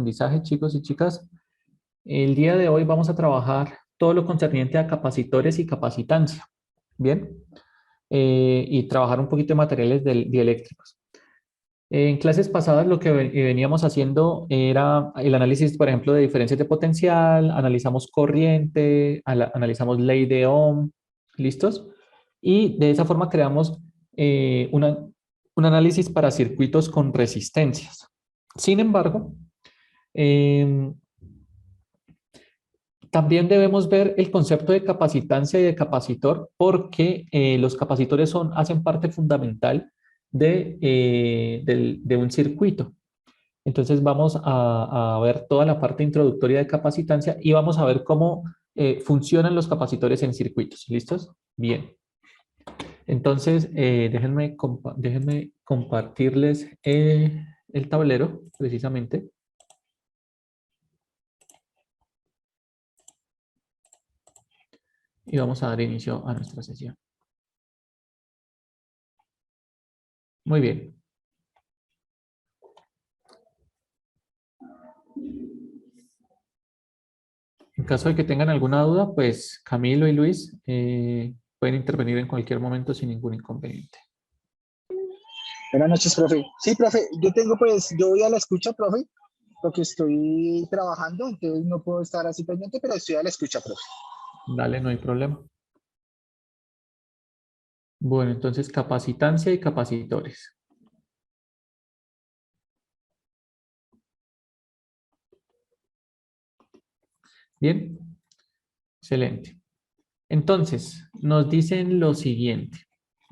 aprendizaje, chicos y chicas. El día de hoy vamos a trabajar todo lo concerniente a capacitores y capacitancia, ¿bien? Y trabajar un poquito de materiales dieléctricos. En clases pasadas lo que veníamos haciendo era el análisis, por ejemplo, de diferencias de potencial, analizamos corriente, analizamos ley de Ohm, ¿listos? Y de esa forma creamos un análisis para circuitos con resistencias. Sin embargo, también debemos ver el concepto de capacitancia y de capacitor porque los capacitores hacen parte fundamental de un circuito. Entonces vamos a ver toda la parte introductoria de capacitancia y vamos a ver cómo funcionan los capacitores en circuitos. ¿Listos? Bien. Entonces, déjenme compartirles el tablero, precisamente. Y vamos a dar inicio a nuestra sesión. Muy bien. En caso de que tengan alguna duda, pues Camilo y Luis pueden intervenir en cualquier momento sin ningún inconveniente. Buenas noches, profe. Sí, profe, yo voy a la escucha, profe, porque estoy trabajando, entonces no puedo estar así pendiente, pero estoy a la escucha, profe. Dale, no hay problema. Bueno, entonces capacitancia y capacitores. Bien, excelente. Entonces, nos dicen lo siguiente.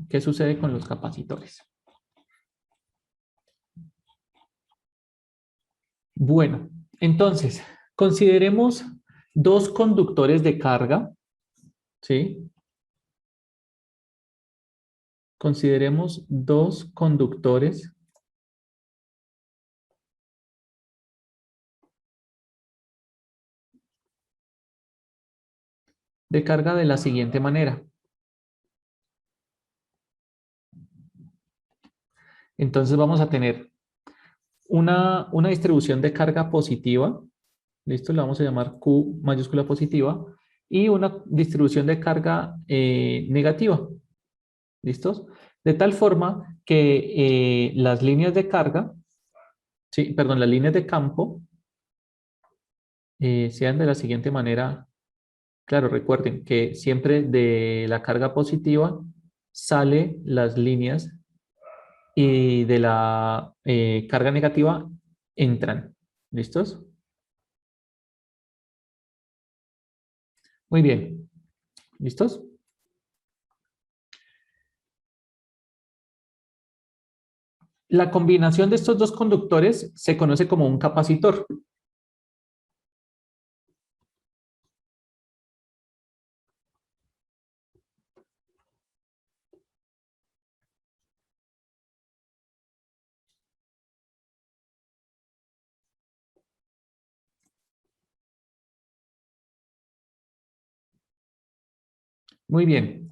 ¿Qué sucede con los capacitores? Bueno, entonces, consideremos dos conductores de carga, ¿sí? Consideremos dos conductores de carga de la siguiente manera. Entonces vamos a tener una distribución de carga positiva, ¿listo? La vamos a llamar Q mayúscula positiva, y una distribución de carga negativa, ¿listos? De tal forma que las líneas de carga, sí, perdón, las líneas de campo sean de la siguiente manera. Claro, recuerden que siempre de la carga positiva sale las líneas y de la carga negativa entran. ¿Listos? Muy bien. ¿Listos? La combinación de estos dos conductores se conoce como un capacitor. Muy bien.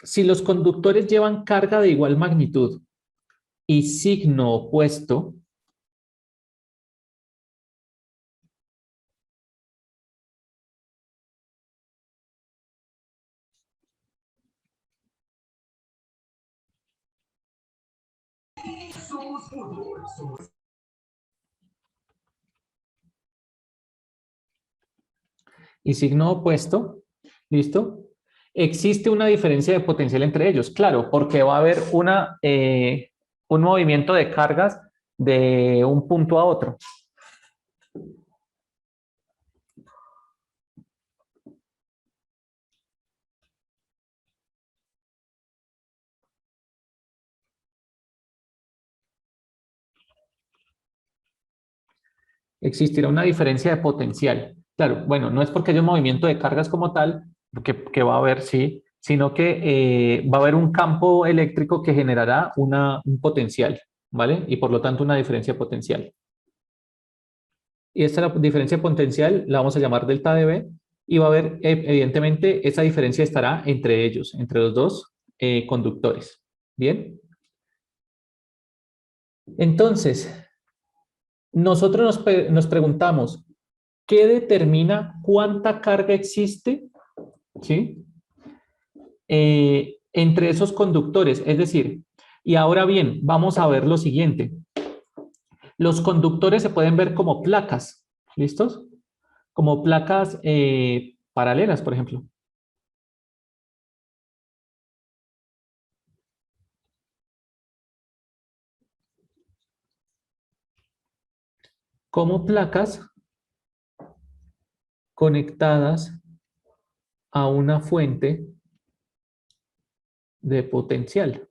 Si los conductores llevan carga de igual magnitud y signo opuesto, y signo opuesto, ¿listo? Existe una diferencia de potencial entre ellos, claro, porque va a haber un movimiento de cargas de un punto a otro. Existirá una diferencia de potencial. Claro, bueno, no es porque haya un movimiento de cargas como tal, que va a haber, sí, sino que va a haber un campo eléctrico que generará un potencial, ¿vale? Y por lo tanto una diferencia potencial. Y esta diferencia potencial la vamos a llamar delta dB y va a haber, evidentemente, esa diferencia estará entre ellos, entre los dos conductores. ¿Bien? Entonces, nosotros nos preguntamos, ¿qué determina cuánta carga existe? ¿Sí? Entre esos conductores. Es decir, y ahora bien, vamos a ver lo siguiente. Los conductores se pueden ver como placas, ¿listos? Como placas paralelas, por ejemplo. Como placas conectadas a una fuente de potencial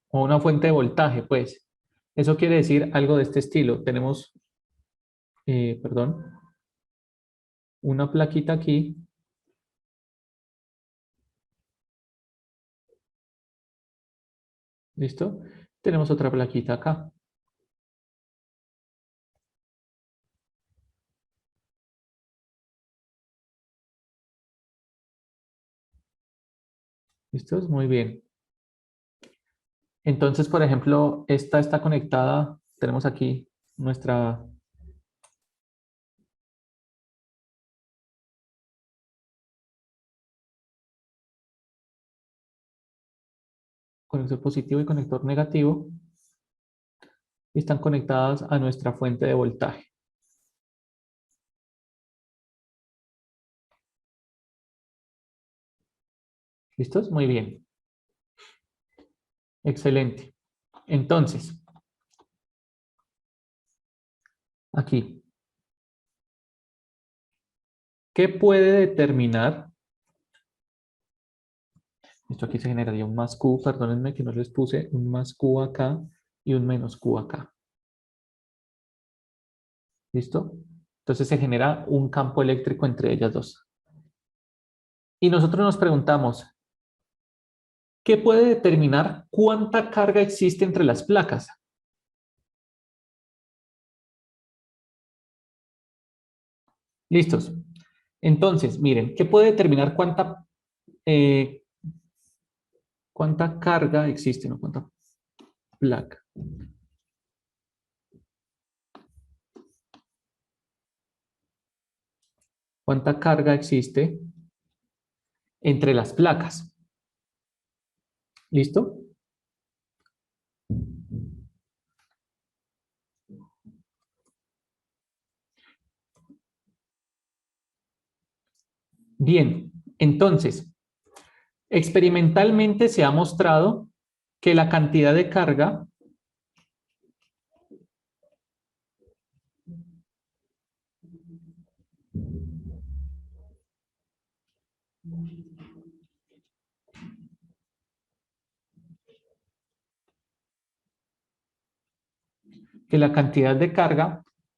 o una fuente de voltaje, pues. Eso quiere decir algo de este estilo. Tenemos, perdón, una plaquita aquí. ¿Listo? Tenemos otra plaquita acá. ¿Listo? Muy bien. Entonces, por ejemplo, esta está conectada. Tenemos aquí nuestra conector positivo y conector negativo. Y están conectadas a nuestra fuente de voltaje. ¿Listos? Muy bien. Excelente. Entonces, aquí, ¿qué puede determinar? Esto aquí se generaría un más Q, perdónenme que no les puse un más Q acá y un menos Q acá. ¿Listo? Entonces se genera un campo eléctrico entre ellas dos. Y nosotros nos preguntamos, ¿qué puede determinar cuánta carga existe entre las placas? ¿Listos? Entonces, miren, ¿qué puede determinar eh, cuánta carga existe, no cuánta placa? ¿Cuánta carga existe entre las placas? ¿Listo? Bien, entonces, experimentalmente se ha mostrado que la cantidad de carga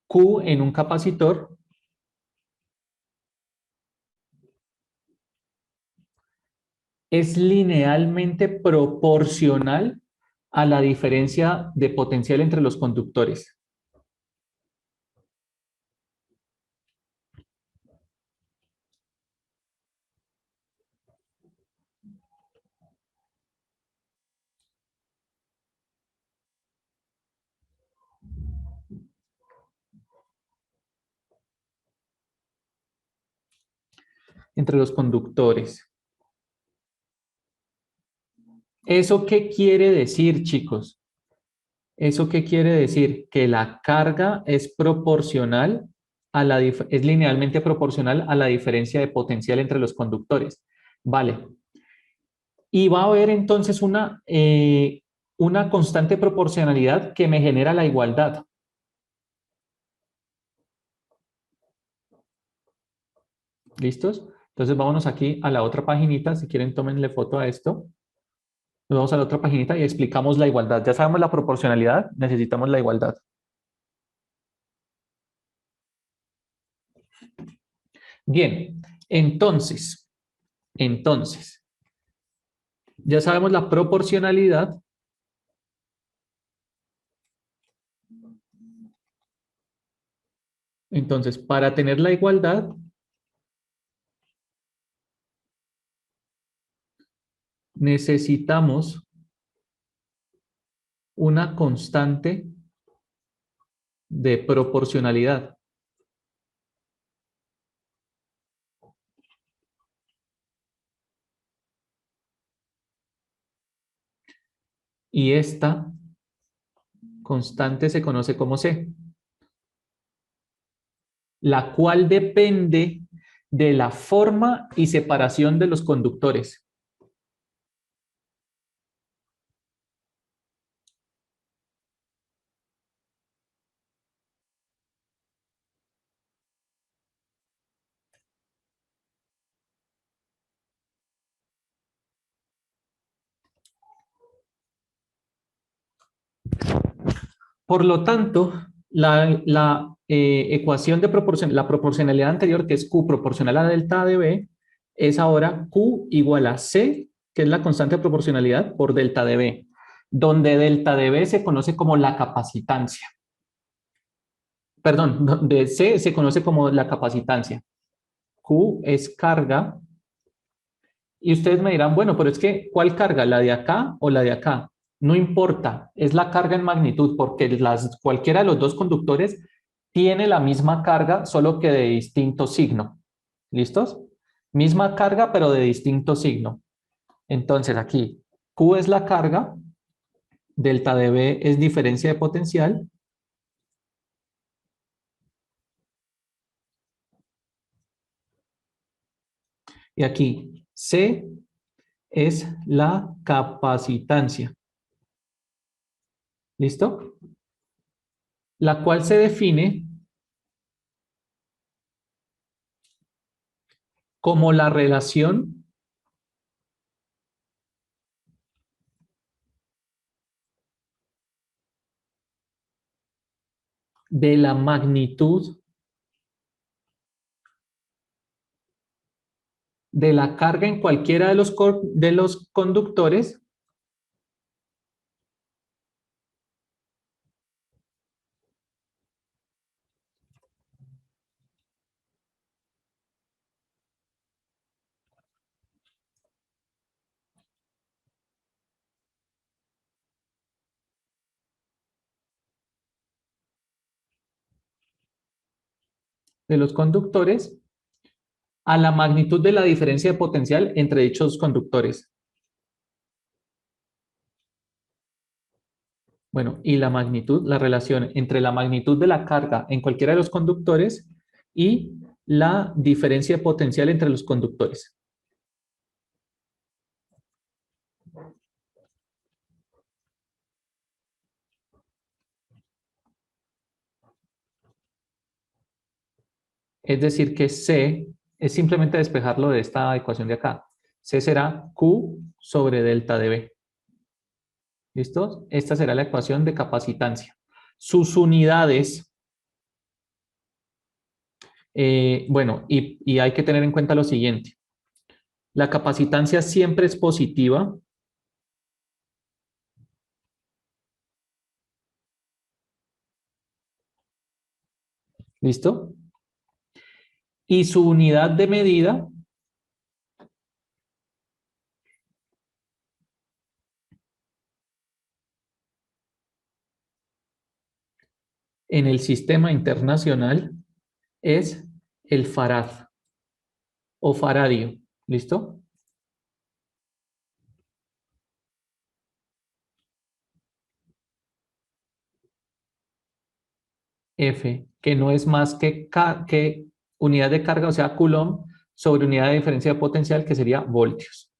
Q en un capacitor es linealmente proporcional a la diferencia de potencial entre los conductores. Entre los conductores. ¿Eso qué quiere decir, chicos? ¿Eso qué quiere decir? Que la carga es proporcional es linealmente proporcional a la diferencia de potencial entre los conductores. Vale. Y va a haber entonces una constante proporcionalidad que me genera la igualdad. ¿Listos? Entonces vámonos aquí a la otra paginita. Si quieren, tómenle foto a esto. Nos vamos a la otra paginita y explicamos la igualdad. Ya sabemos la proporcionalidad, necesitamos la igualdad. Bien, entonces, ya sabemos la proporcionalidad. Entonces, para tener la igualdad, necesitamos una constante de proporcionalidad. Y esta constante se conoce como C, la cual depende de la forma y separación de los conductores. Por lo tanto, la ecuación de la proporcionalidad anterior, que es Q proporcional a delta de B, es ahora Q igual a C, que es la constante de proporcionalidad, por delta de B, donde delta de B se conoce como la capacitancia. Perdón, donde C se conoce como la capacitancia. Q es carga. Y ustedes me dirán, bueno, pero es que, ¿cuál carga? ¿La de acá o la de acá? No importa, es la carga en magnitud, porque cualquiera de los dos conductores tiene la misma carga, solo que de distinto signo. ¿Listos? Misma carga, pero de distinto signo. Entonces aquí, Q es la carga, delta de B es diferencia de potencial, y aquí C es la capacitancia. ¿Listo? La cual se define como la relación de la magnitud de la carga en cualquiera de los conductores de los conductores a la magnitud de la diferencia de potencial entre dichos conductores. Bueno, y la magnitud, la relación entre la magnitud de la carga en cualquiera de los conductores y la diferencia de potencial entre los conductores. Es decir, que C es simplemente despejarlo de esta ecuación de acá. C será Q sobre delta de B. ¿Listo? Esta será la ecuación de capacitancia. Sus unidades, bueno, y hay que tener en cuenta lo siguiente. La capacitancia siempre es positiva. ¿Listo? Y su unidad de medida en el sistema internacional es el farad o faradio. ¿Listo? F, que no es más que unidad de carga, o sea, coulomb, sobre unidad de diferencia de potencial, que sería voltios.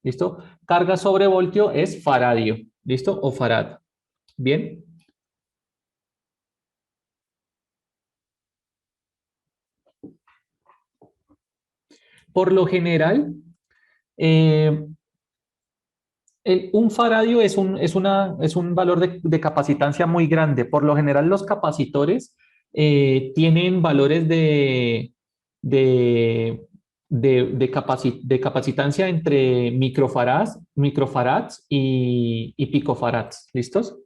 ¿Listo? Carga sobre voltio es faradio. ¿Listo? O farad. Bien. Por lo general, eh, un faradio es un valor de capacitancia muy grande. Por lo general, los capacitores tienen valores de, de capacitancia entre microfarads y picofarads. ¿Listos?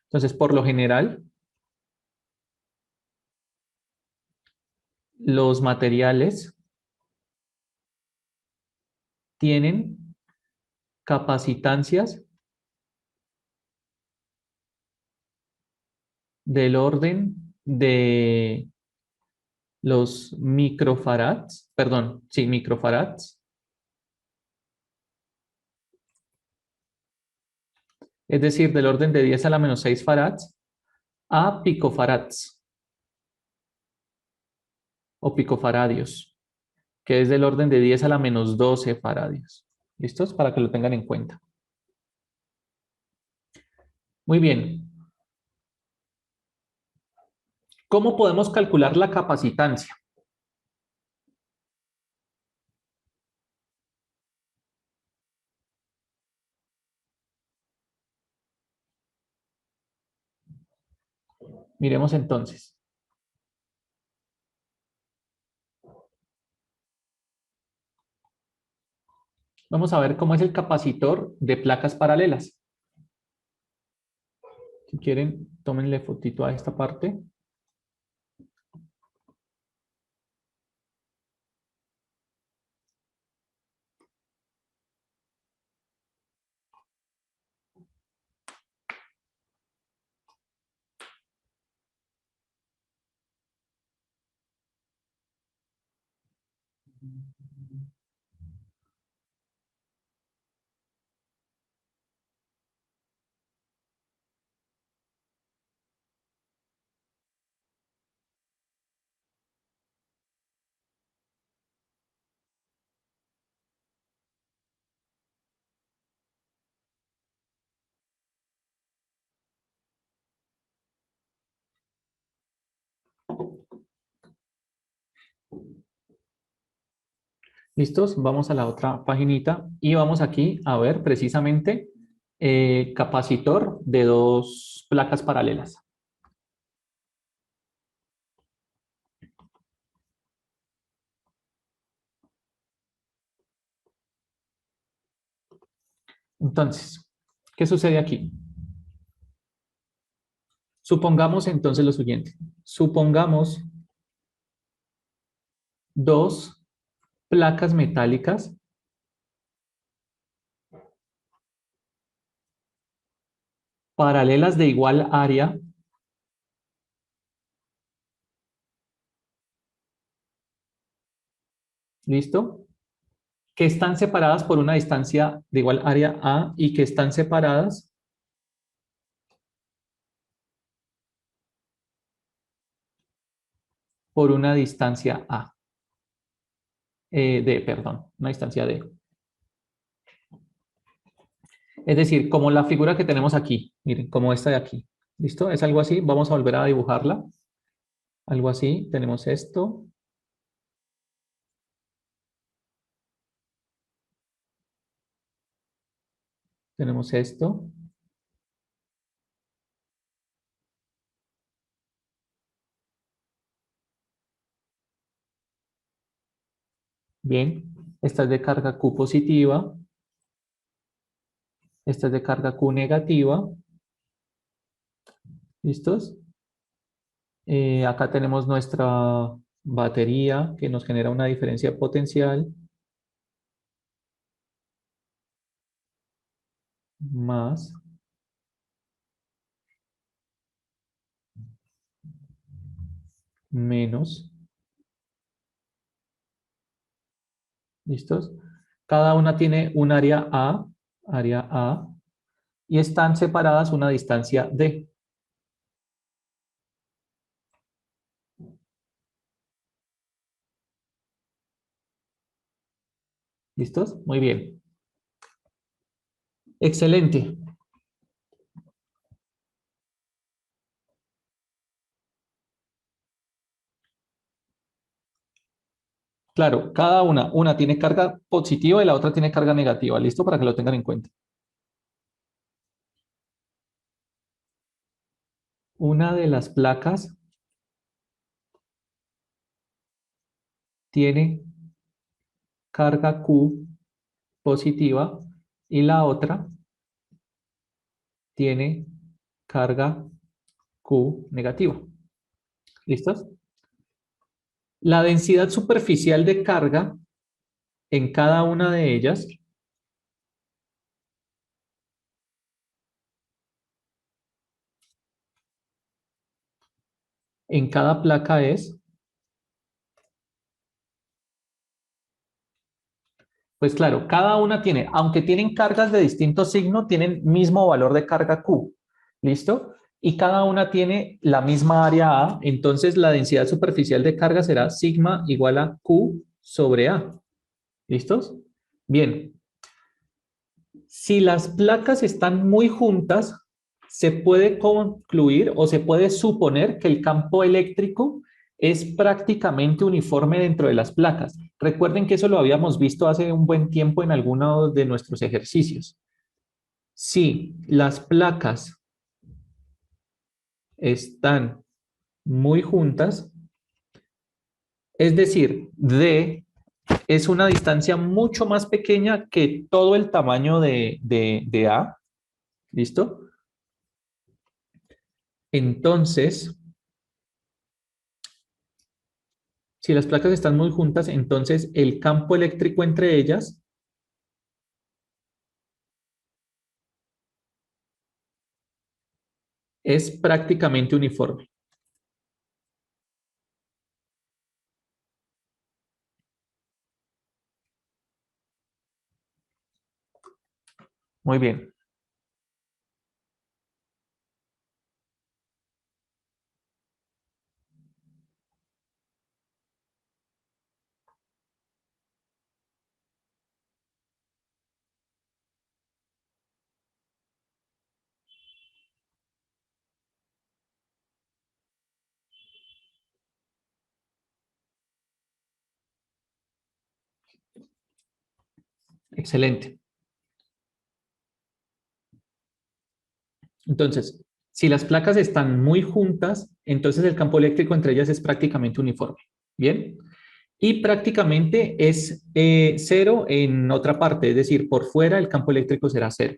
Entonces, por lo general, los materiales tienen capacitancias del orden de los microfarads, perdón, sí, microfarads, es decir, del orden de 10 a la menos 6 farads, a picofarads o picofaradios, que es del orden de 10 a la menos 12 faradios. ¿Listos? Para que lo tengan en cuenta. Muy bien. ¿Cómo podemos calcular la capacitancia? Miremos entonces. Vamos a ver cómo es el capacitor de placas paralelas. Si quieren, tómenle fotito a esta parte. ¿Listos? Vamos a la otra paginita y vamos aquí a ver precisamente capacitor de dos placas paralelas. Entonces, ¿qué sucede aquí? Supongamos entonces lo siguiente. Supongamos dos placas metálicas paralelas de igual área. ¿Listo? Que están separadas por una distancia de igual área A y que están separadas por una distancia A. Perdón, una distancia D. Es decir, como la figura que tenemos aquí, miren, como esta de aquí. ¿Listo? Es algo así. Vamos a volver a dibujarla. Algo así. Tenemos esto. Tenemos esto. Bien. Esta es de carga Q positiva. Esta es de carga Q negativa. ¿Listos? Acá tenemos nuestra batería que nos genera una diferencia potencial más menos. ¿Listos? Cada una tiene un área A, y están separadas una distancia D. ¿Listos? Muy bien. Excelente. Claro, cada una tiene carga positiva y la otra tiene carga negativa. ¿Listo? Para que lo tengan en cuenta. Una de las placas tiene carga Q positiva y la otra tiene carga Q negativa. ¿Listos? La densidad superficial de carga en cada una de ellas en cada placa es, pues claro, cada una tiene, aunque tienen cargas de distinto signo, tienen mismo valor de carga Q. ¿Listo? Y cada una tiene la misma área A, entonces la densidad superficial de carga será sigma igual a Q sobre A. ¿Listos? Bien. Si las placas están muy juntas, se puede concluir o se puede suponer que el campo eléctrico es prácticamente uniforme dentro de las placas. Recuerden que eso lo habíamos visto hace un buen tiempo en alguno de nuestros ejercicios. Si las placas están muy juntas, es decir, D es una distancia mucho más pequeña que todo el tamaño de A, ¿listo? Entonces, si las placas están muy juntas, entonces el campo eléctrico entre ellas es prácticamente uniforme. Muy bien. Excelente. Entonces, si las placas están muy juntas, entonces el campo eléctrico entre ellas es prácticamente uniforme. Bien. Y prácticamente es cero en otra parte, es decir, por fuera el campo eléctrico será cero.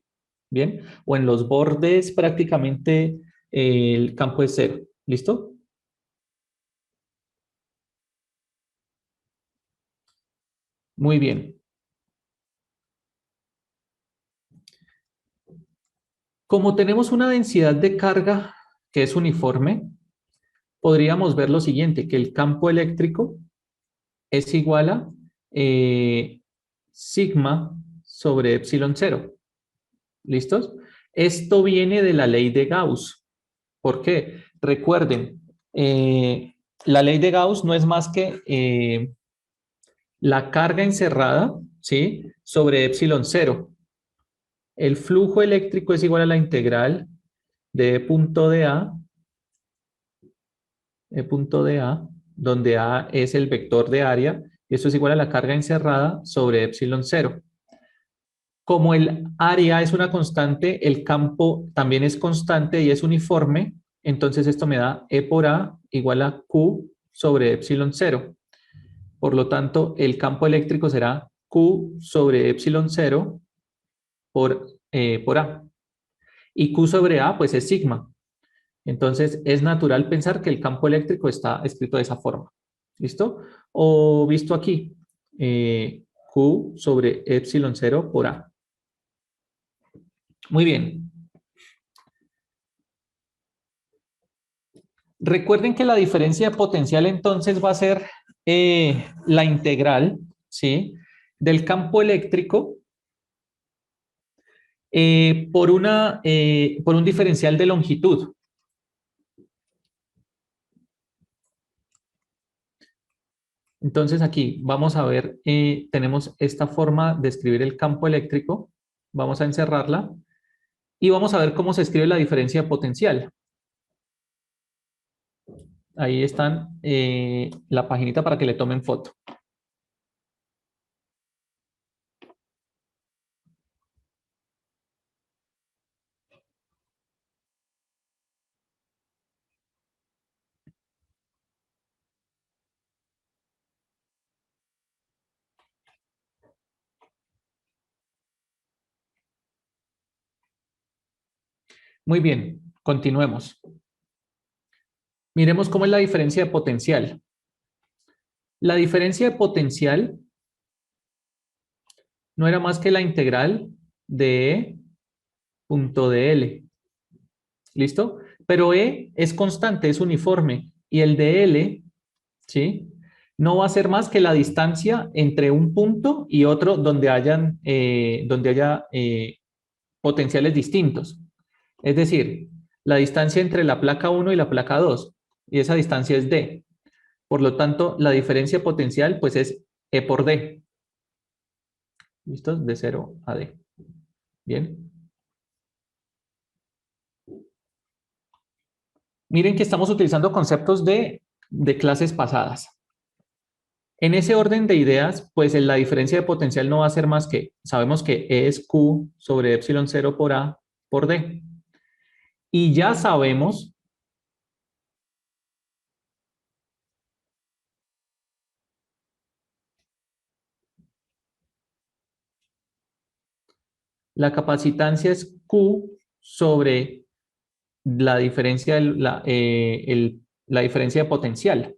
Bien. O en los bordes prácticamente el campo es cero. ¿Listo? Muy bien. Como tenemos una densidad de carga que es uniforme, podríamos ver lo siguiente, que el campo eléctrico es igual a sigma sobre epsilon cero. ¿Listos? Esto viene de la ley de Gauss. ¿Por qué? Recuerden, la ley de Gauss no es más que la carga encerrada, ¿sí? Sobre epsilon cero. El flujo eléctrico es igual a la integral de punto de A, donde A es el vector de área, y eso es igual a la carga encerrada sobre epsilon cero. Como el área es una constante, el campo también es constante y es uniforme, entonces esto me da E por A igual a Q sobre epsilon cero. Por lo tanto, el campo eléctrico será Q sobre epsilon cero por A. Y Q sobre A, pues es sigma. Entonces, es natural pensar que el campo eléctrico está escrito de esa forma. ¿Listo? O visto aquí, Q sobre epsilon cero por A. Muy bien. Recuerden que la diferencia de potencial entonces va a ser la integral, ¿sí? Del campo eléctrico por un diferencial de longitud. Entonces aquí vamos a ver, tenemos esta forma de escribir el campo eléctrico. Vamos a encerrarla y vamos a ver cómo se escribe la diferencia de potencial. Ahí están la paginita para que le tomen foto. Muy bien, continuemos. Miremos cómo es la diferencia de potencial. La diferencia de potencial no era más que la integral de E punto de L. ¿Listo? Pero E es constante, es uniforme y el de L, ¿sí? No va a ser más que la distancia entre un punto y otro donde haya potenciales distintos. Es decir, la distancia entre la placa 1 y la placa 2, y esa distancia es D. Por lo tanto, la diferencia potencial pues es E por D. ¿Listo? De 0 a D. Bien. Miren que estamos utilizando conceptos de clases pasadas. En ese orden de ideas, pues la diferencia de potencial no va a ser más que, sabemos que E es Q sobre epsilon 0 por A por D. Y ya sabemos la capacitancia es Q sobre la diferencia, la diferencia de potencial.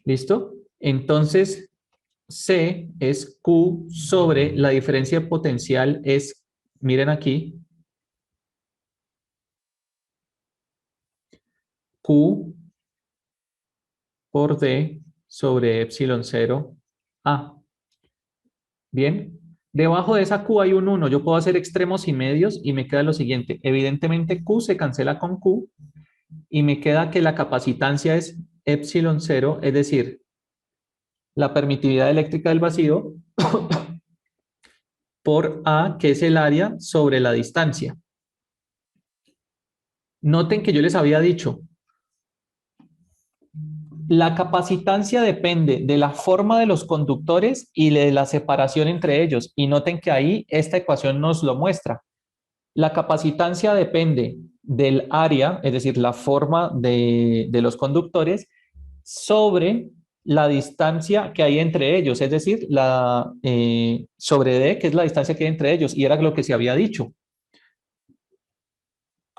¿Listo? Entonces, C es Q sobre la diferencia de potencial es, miren aquí, Q por D sobre epsilon 0 A. Bien. Debajo de esa Q hay un 1. Yo puedo hacer extremos y medios y me queda lo siguiente. Evidentemente Q se cancela con Q y me queda que la capacitancia es epsilon 0, es decir, la permitividad eléctrica del vacío por A, que es el área sobre la distancia. Noten que yo les había dicho, la capacitancia depende de la forma de los conductores y de la separación entre ellos. Y noten que ahí esta ecuación nos lo muestra. La capacitancia depende del área, es decir, la forma de los conductores, sobre la distancia que hay entre ellos, es decir, sobre D, que es la distancia que hay entre ellos, y era lo que se había dicho.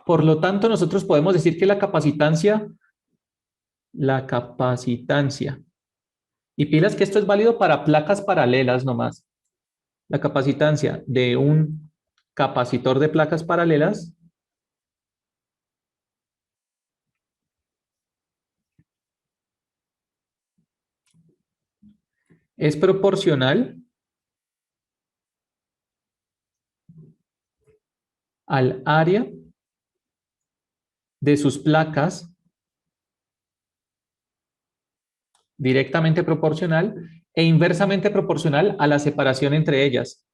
Por lo tanto, nosotros podemos decir que la capacitancia, y pilas que esto es válido para placas paralelas nomás, la capacitancia de un capacitor de placas paralelas es proporcional al área de sus placas, directamente proporcional e inversamente proporcional a la separación entre ellas.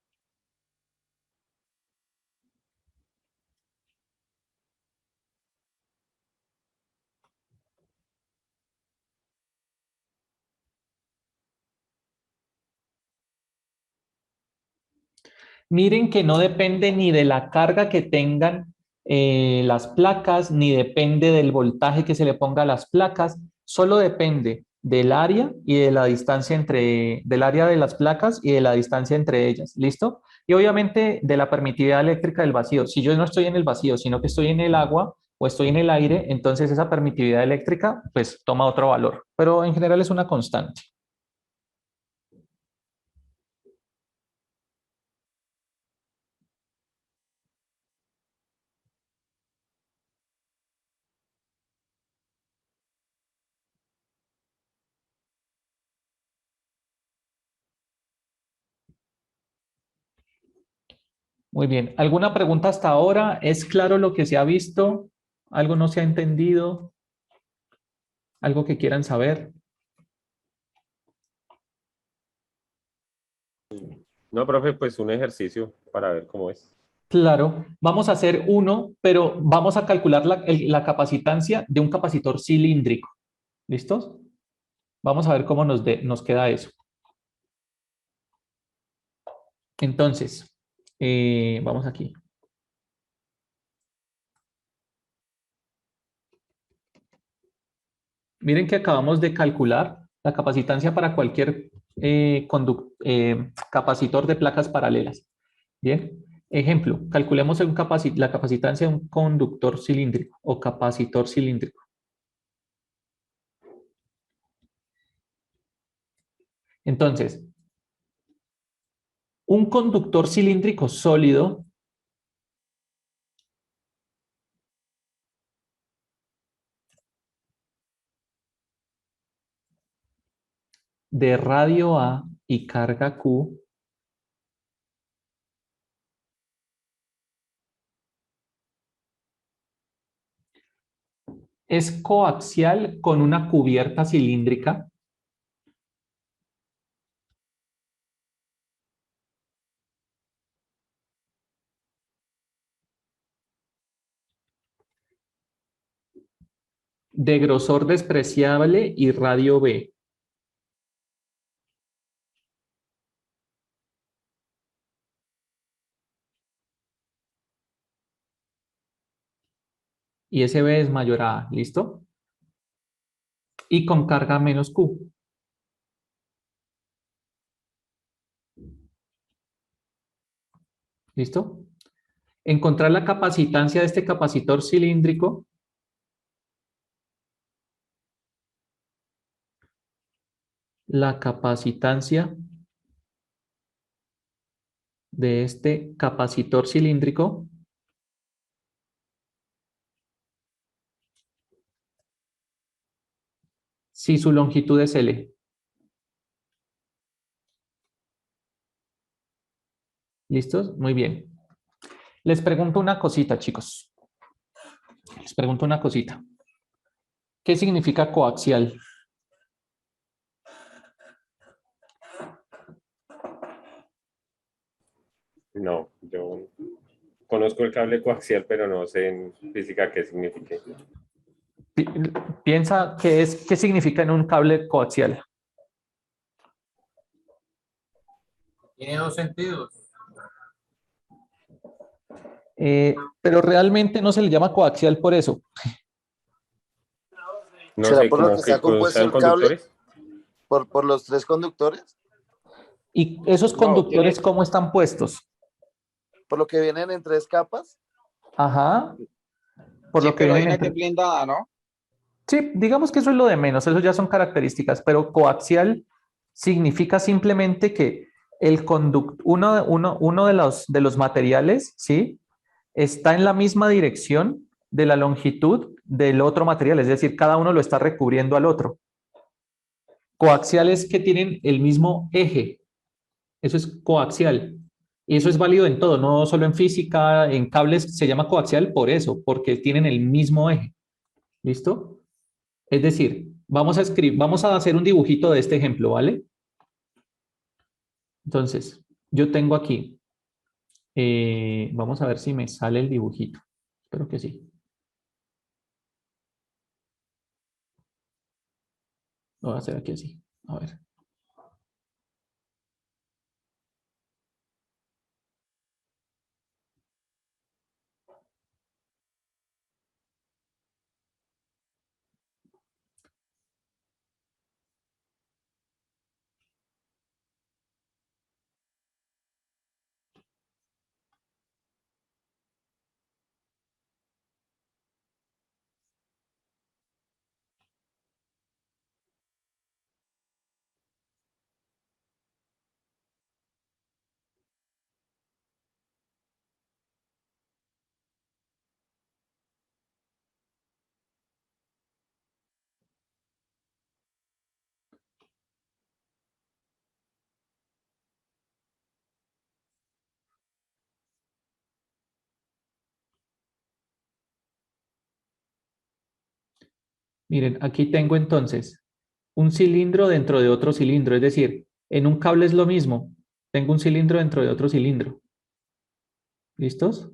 Miren que no depende ni de la carga que tengan las placas, ni depende del voltaje que se le ponga a las placas, solo depende del área y de la distancia del área de las placas y de la distancia entre ellas. ¿Listo? Y obviamente de la permitividad eléctrica del vacío. Si yo no estoy en el vacío, sino que estoy en el agua o estoy en el aire, entonces esa permitividad eléctrica pues toma otro valor, pero en general es una constante. Muy bien. ¿Alguna pregunta hasta ahora? ¿Es claro lo que se ha visto? ¿Algo no se ha entendido? ¿Algo que quieran saber? No, profe, pues un ejercicio para ver cómo es. Claro. Vamos a hacer uno, pero vamos a calcular la capacitancia de un capacitor cilíndrico. ¿Listos? Vamos a ver cómo nos queda eso. Entonces, vamos aquí. Miren que acabamos de calcular la capacitancia para cualquier capacitor de placas paralelas. Bien. Ejemplo, calculemos la capacitancia de un conductor cilíndrico o capacitor cilíndrico. Entonces, un conductor cilíndrico sólido de radio A y carga Q es coaxial con una cubierta cilíndrica de grosor despreciable y radio B. Y ese B es mayor a A, ¿listo? Y con carga menos Q. ¿Listo? Encontrar la capacitancia de este capacitor cilíndrico la capacitancia de este capacitor cilíndrico si su longitud es L. ¿Listos? Muy bien. Les pregunto una cosita, chicos. Les pregunto una cosita. ¿Qué significa coaxial? No, yo conozco el cable coaxial, pero no sé en física qué significa. Piensa qué significa en un cable coaxial. Tiene dos sentidos. Pero realmente no se le llama coaxial por eso. No ¿Será sé, por lo ¿cómo que está que compuesto sean el cable? conductores? ¿Por los tres conductores? ¿Y esos No, conductores cómo están puestos? ¿Por lo que vienen en tres capas? Ajá. Por sí, lo que pero hay vienen gente blindada, ¿no? Sí, digamos que eso es lo de menos, eso ya son características, pero coaxial significa simplemente que uno de los materiales, ¿sí? Está en la misma dirección de la longitud del otro material, es decir, cada uno lo está recubriendo al otro. Coaxial es que tienen el mismo eje, eso es coaxial. Y eso es válido en todo, no solo en física, en cables se llama coaxial por eso, porque tienen el mismo eje. ¿Listo? Es decir, vamos a hacer un dibujito de este ejemplo, ¿vale? Entonces, yo tengo aquí, vamos a ver si me sale el dibujito. Espero que sí. Lo voy a hacer aquí así. A ver. Miren, aquí tengo entonces un cilindro dentro de otro cilindro, es decir, en un cable es lo mismo. Tengo un cilindro dentro de otro cilindro. ¿Listos?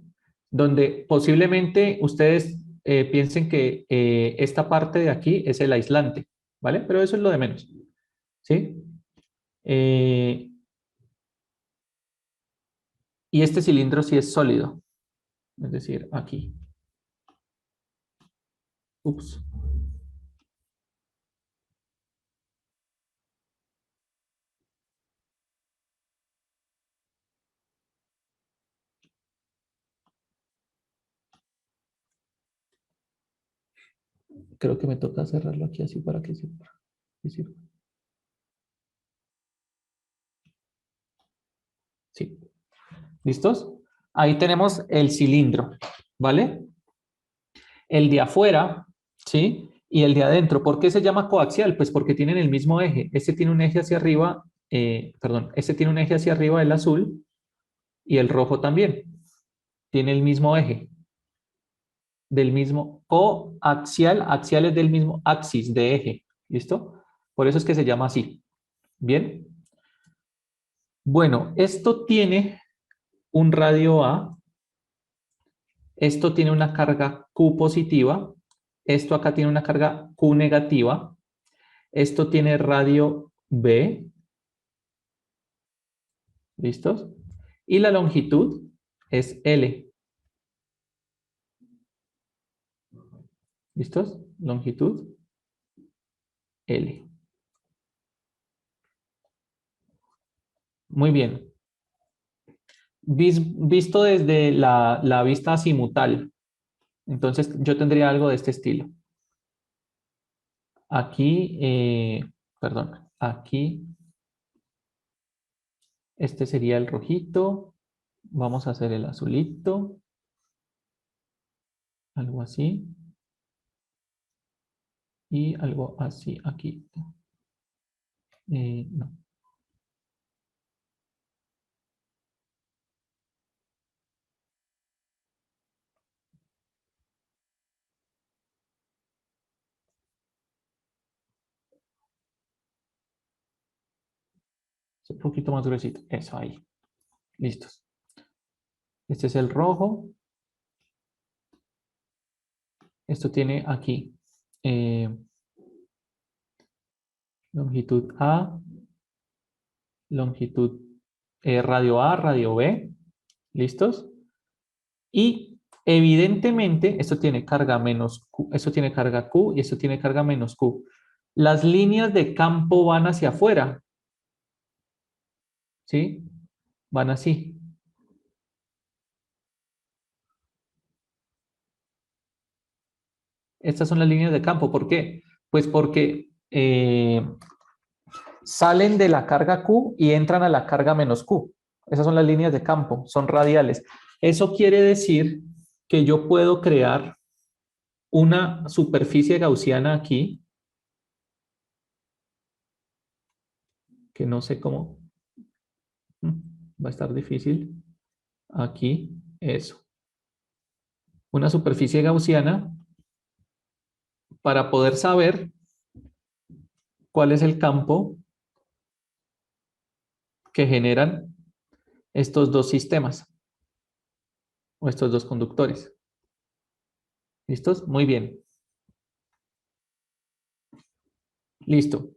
Donde posiblemente ustedes piensen que esta parte de aquí es el aislante, ¿vale? Pero eso es lo de menos, ¿sí? Eh, y este cilindro sí es sólido, es decir, aquí. Ups. Creo que me toca cerrarlo aquí así para que sirva. Sí. ¿Listos? Ahí tenemos el cilindro, ¿vale? El de afuera, ¿sí? y el de adentro. ¿Por qué se llama coaxial? Pues porque tienen el mismo eje. Este tiene un eje hacia arriba, este tiene un eje hacia arriba, el azul, y el rojo también. Tiene el mismo eje. Del mismo coaxial, axial es del mismo axis, de eje. ¿Listo? Por eso es que se llama así. ¿Bien? Bueno, esto tiene un radio A. Esto tiene una carga Q positiva. Esto acá tiene una carga Q negativa. Esto tiene radio B. ¿Listos? Y la longitud es L. ¿Listos? Longitud L. Muy bien. Visto desde la vista azimutal, entonces yo tendría algo de este estilo. Aquí, perdón, aquí, este sería el rojito. Vamos a hacer el azulito. Algo así. Y algo así aquí. No. Es un poquito más gruesito. Eso ahí. Listos. Este es el rojo. Esto tiene aquí longitud A, longitud radio A, radio B. ¿Listos? Y evidentemente esto tiene carga menos Q, esto tiene carga Q y esto tiene carga menos Q. Las líneas de campo van hacia afuera. ¿Sí? Van así. Estas son las líneas de campo. ¿Por qué? Pues porque salen de la carga Q y entran a la carga menos Q. Esas son las líneas de campo, son radiales. Eso quiere decir que yo puedo crear una superficie gaussiana aquí, que no sé cómo, va a estar difícil. Aquí, eso. Una superficie gaussiana para poder saber cuál es el campo que generan estos dos sistemas o estos dos conductores. ¿Listos? Muy bien. Listo.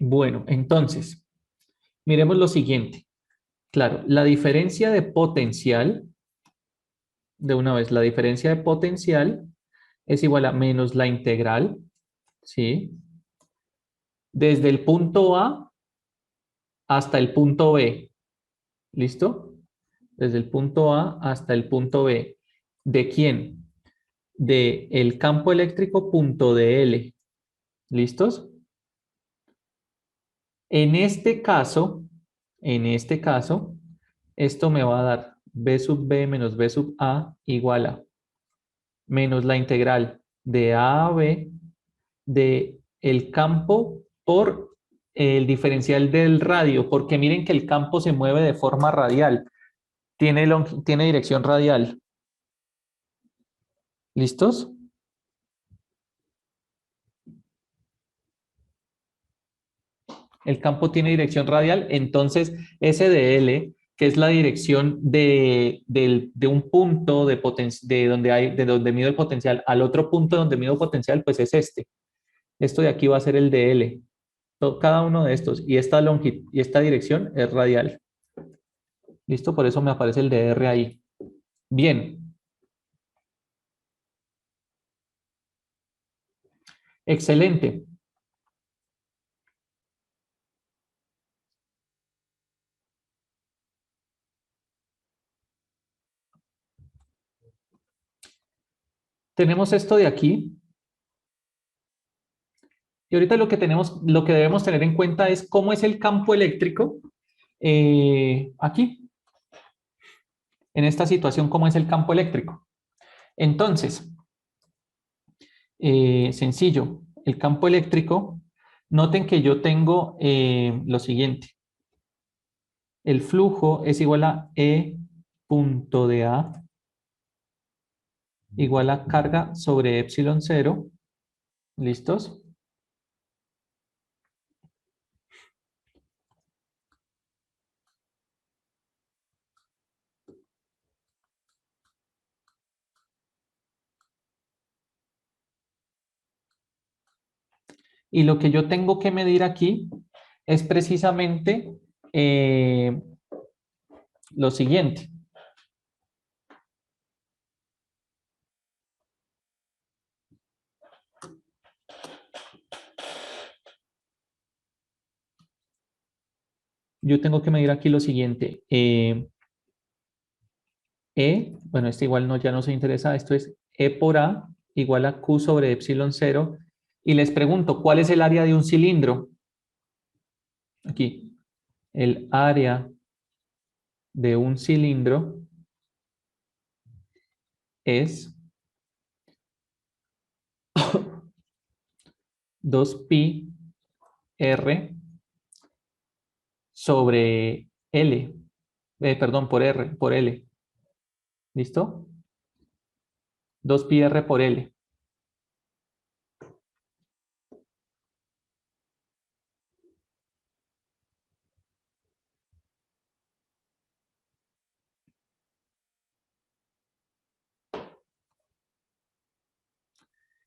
Bueno, entonces, miremos lo siguiente. Claro, la diferencia de potencial, de una vez, la diferencia de potencial es igual a menos la integral, ¿sí? Desde el punto A hasta el punto B. ¿Listo? Desde el punto A hasta el punto B. ¿De quién? De el campo eléctrico punto DL. ¿Listos? En este caso, esto me va a dar B sub B menos B sub A igual a menos la integral de A a B de el campo por el diferencial del radio, porque miren que el campo se mueve de forma radial, tiene dirección radial. ¿Listos? El campo tiene dirección radial, entonces S de L, que es la dirección de un punto de donde mido el potencial al otro punto donde mido potencial, pues es este. Esto de aquí va a ser el de L. Cada uno de estos. Y esta longitud y esta dirección es radial. ¿Listo? Por eso me aparece el de R ahí. Bien. Excelente. Tenemos esto de aquí. Y ahorita lo que debemos tener en cuenta es cómo es el campo eléctrico aquí, en esta situación, cómo es el campo eléctrico. Entonces, sencillo, el campo eléctrico, noten que yo tengo lo siguiente. El flujo es igual a E punto de A igual a carga sobre epsilon 0. ¿Listos? Y lo que yo tengo que medir aquí es precisamente lo siguiente. Yo tengo que medir aquí lo siguiente. Bueno, este igual no, ya no se interesa. Esto es E por A igual a Q sobre epsilon 0. Y les pregunto, ¿cuál es el área de un cilindro? Aquí. El área de un cilindro es 2pi R sobre L. Perdón, por R, por L. ¿Listo? 2pi R por L.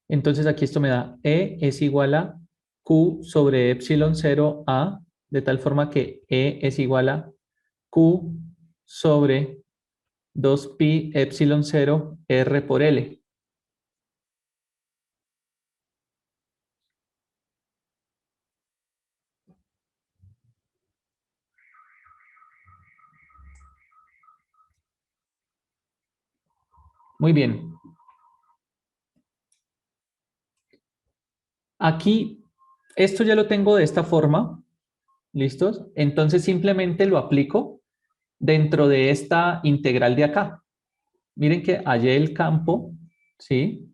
Entonces aquí esto me da E es igual a Q sobre epsilon 0 A, de tal forma que E es igual a Q sobre 2pi epsilon 0 R por L. Muy bien. Aquí, esto ya lo tengo de esta forma. ¿Listos? Entonces simplemente lo aplico dentro de esta integral de acá. Miren que hallé el campo, ¿sí?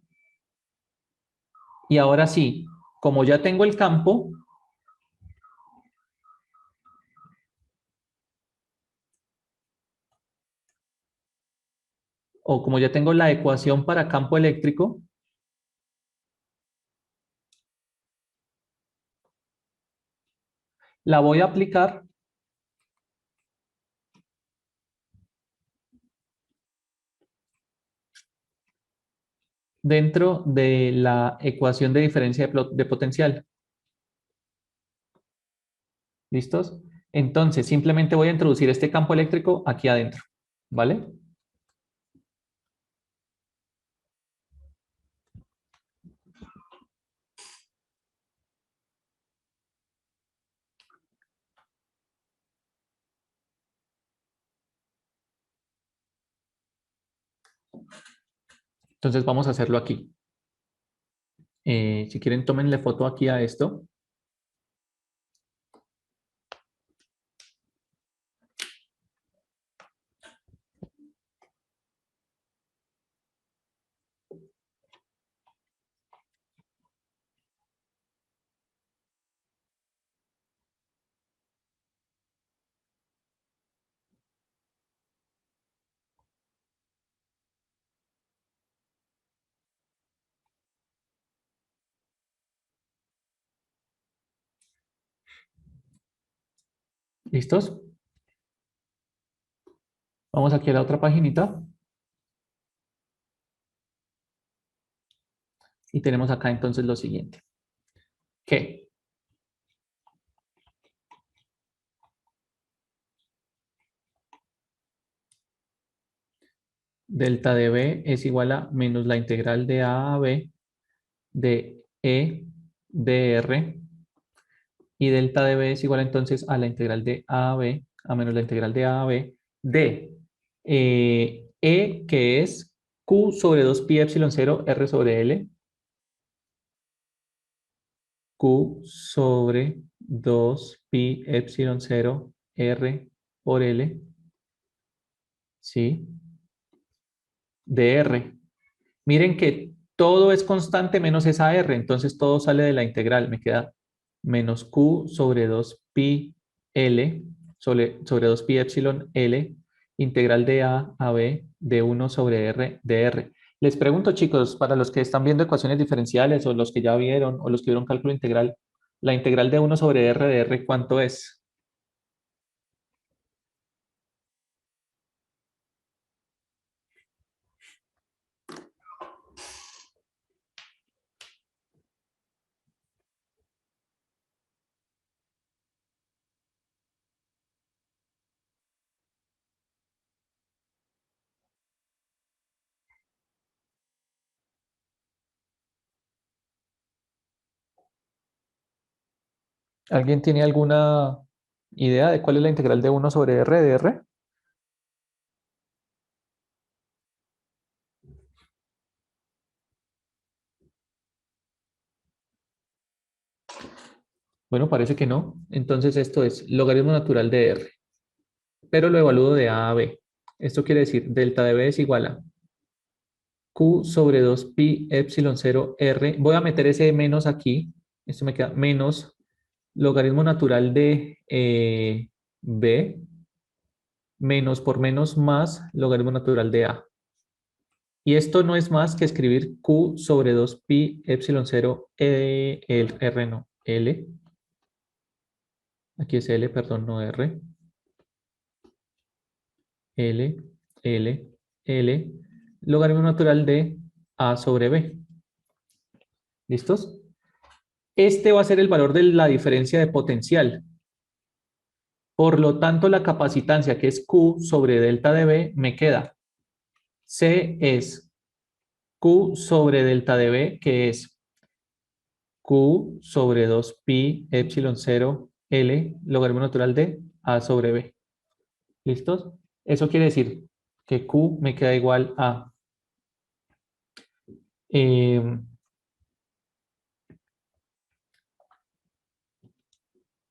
Y ahora sí, como ya tengo el campo, o como ya tengo la ecuación para campo eléctrico, la voy a aplicar dentro de la ecuación de diferencia de potencial. ¿Listos? Entonces, simplemente voy a introducir este campo eléctrico aquí adentro, ¿vale? Entonces vamos a hacerlo aquí. Si quieren, tómenle foto aquí a esto. ¿Listos? Vamos aquí a la otra paginita. Y tenemos acá entonces lo siguiente. Que delta de B es igual a menos la integral de A a B de E de R. Y delta de B es igual entonces a la integral de A a B, a menos la integral de A a B de E, que es Q sobre 2pi epsilon 0 R sobre L. Q sobre 2 pi epsilon 0 R por L, ¿sí? De R. Miren que todo es constante menos esa R, entonces todo sale de la integral. Me queda menos Q sobre 2 pi L sobre 2 pi epsilon L, integral de A a B de 1 sobre R de R. Les pregunto, chicos, para los que están viendo ecuaciones diferenciales o los que ya vieron o los que vieron cálculo integral, la integral de 1 sobre R de R, ¿cuánto es? ¿Alguien tiene alguna idea de cuál es la integral de 1 sobre R de R? Bueno, parece que no. Entonces esto es logaritmo natural de R, pero lo evalúo de A a B. Esto quiere decir delta de B es igual a Q sobre 2 pi epsilon 0 R. Voy a meter ese menos aquí. Esto me queda menos logaritmo natural de B menos por menos más logaritmo natural de A. Y esto no es más que escribir Q sobre 2 pi epsilon 0 R no, L. Aquí es L, perdón, no R. L, L, L, logaritmo natural de A sobre B. ¿Listos? Este va a ser el valor de la diferencia de potencial. Por lo tanto, la capacitancia, que es Q sobre delta de B, me queda. C es Q sobre delta de B, que es Q sobre 2 pi epsilon 0 L, logaritmo natural de A sobre B. ¿Listos? Eso quiere decir que Q me queda igual a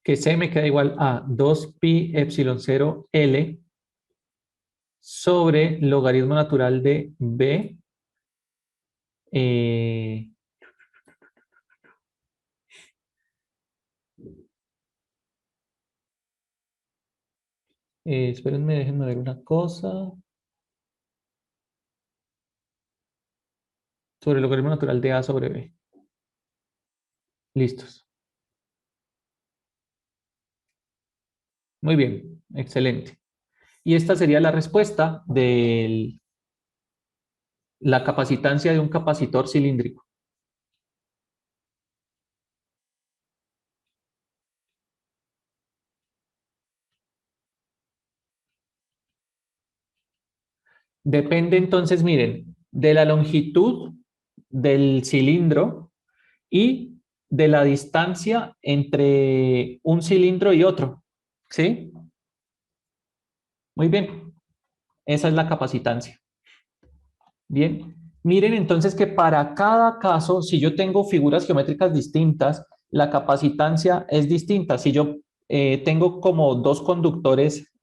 que C me queda igual a 2 pi epsilon 0 L sobre logaritmo natural de B espérenme, déjenme ver una cosa. Sobre logaritmo natural de A sobre B. Listos. Muy bien, excelente. Y esta sería la respuesta de la capacitancia de un capacitor cilíndrico. Depende entonces, miren, de la longitud del cilindro y de la distancia entre un cilindro y otro. ¿Sí? Muy bien. Esa es la capacitancia. Bien. Miren entonces que para cada caso, si yo tengo figuras geométricas distintas, la capacitancia es distinta. Si yo tengo como dos conductores,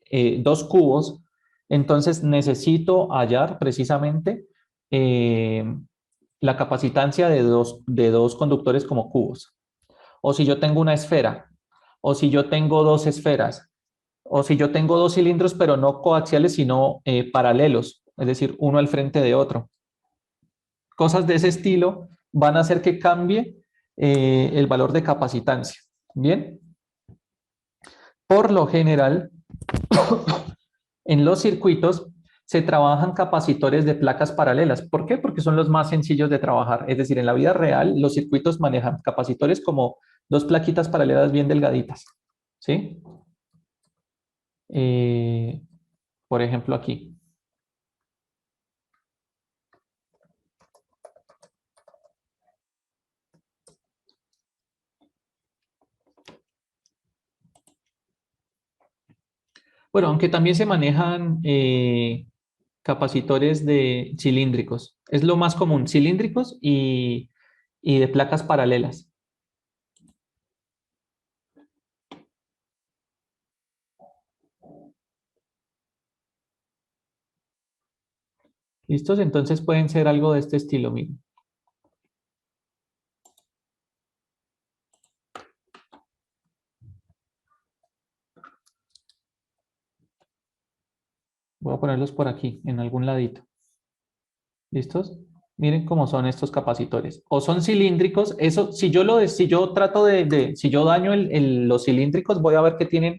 dos cubos, entonces necesito hallar precisamente la capacitancia de dos conductores como cubos. O si yo tengo una esfera, o si yo tengo dos esferas, o si yo tengo dos cilindros, pero no coaxiales, sino paralelos, es decir, uno al frente de otro. Cosas de ese estilo van a hacer que cambie el valor de capacitancia. Bien. Por lo general, en los circuitos se trabajan capacitores de placas paralelas. ¿Por qué? Porque son los más sencillos de trabajar. Es decir, en la vida real, los circuitos manejan capacitores como dos plaquitas paralelas bien delgaditas. ¿Sí? Por ejemplo, aquí. Bueno, aunque también se manejan capacitores de cilíndricos. Es lo más común, cilíndricos y de placas paralelas. ¿Listos? Entonces pueden ser algo de este estilo, miren. Voy a ponerlos por aquí, en algún ladito. ¿Listos? Miren cómo son estos capacitores. O son cilíndricos, eso, si yo trato si yo daño los cilíndricos, voy a ver que tienen